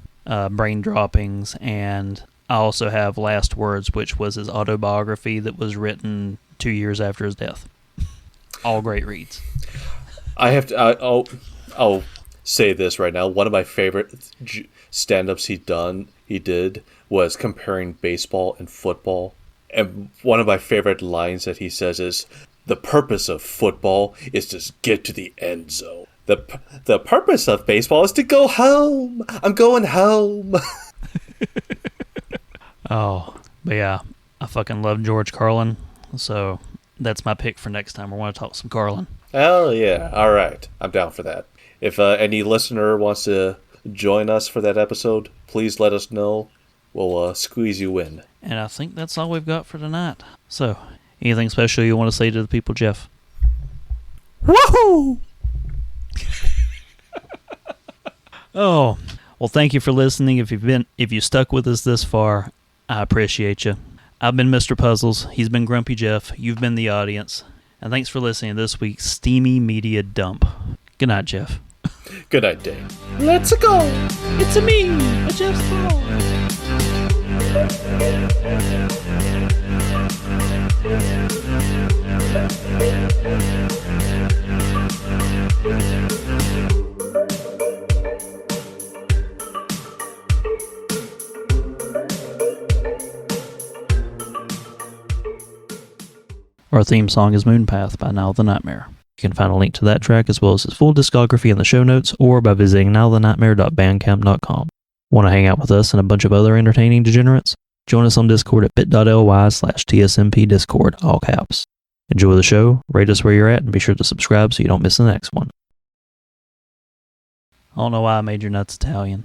Speaker 3: Brain Droppings, and I also have Last Words, which was his autobiography that was written 2 years after his death. All great reads.
Speaker 2: I have to. I'll say this right now. One of my favorite stand-ups he did was comparing baseball and football. And one of my favorite lines that he says is, "The purpose of football is to get to the end zone. The purpose of baseball is to go home. I'm going home."
Speaker 3: Oh, but yeah, I fucking love George Carlin. So that's my pick for next time. I want to talk some Carlin.
Speaker 2: Oh, yeah. All right. I'm down for that. If any listener wants to join us for that episode, please let us know. We'll squeeze you in.
Speaker 3: And I think that's all we've got for tonight. So, anything special you want to say to the people, Jeff?
Speaker 2: Woohoo!
Speaker 3: Oh, well, thank you for listening. If you stuck with us this far, I appreciate you. I've been Mr. Puzzles. He's been Grumpy Jeff. You've been the audience. And thanks for listening to this week's Steamy Media Dump. Good night, Jeff.
Speaker 2: Good night, Dane. Let's go!
Speaker 3: It's a me, a Jeff Sproul. Our theme song is Moonpath by Nile The Nightmare. You can find a link to that track as well as his full discography in the show notes or by visiting nilethenightmare.bandcamp.com. Want to hang out with us and a bunch of other entertaining degenerates? Join us on Discord at bit.ly/TSMPDiscord, all caps. Enjoy the show, rate us where you're at, and be sure to subscribe so you don't miss the next one. I don't know why I made your nuts Italian.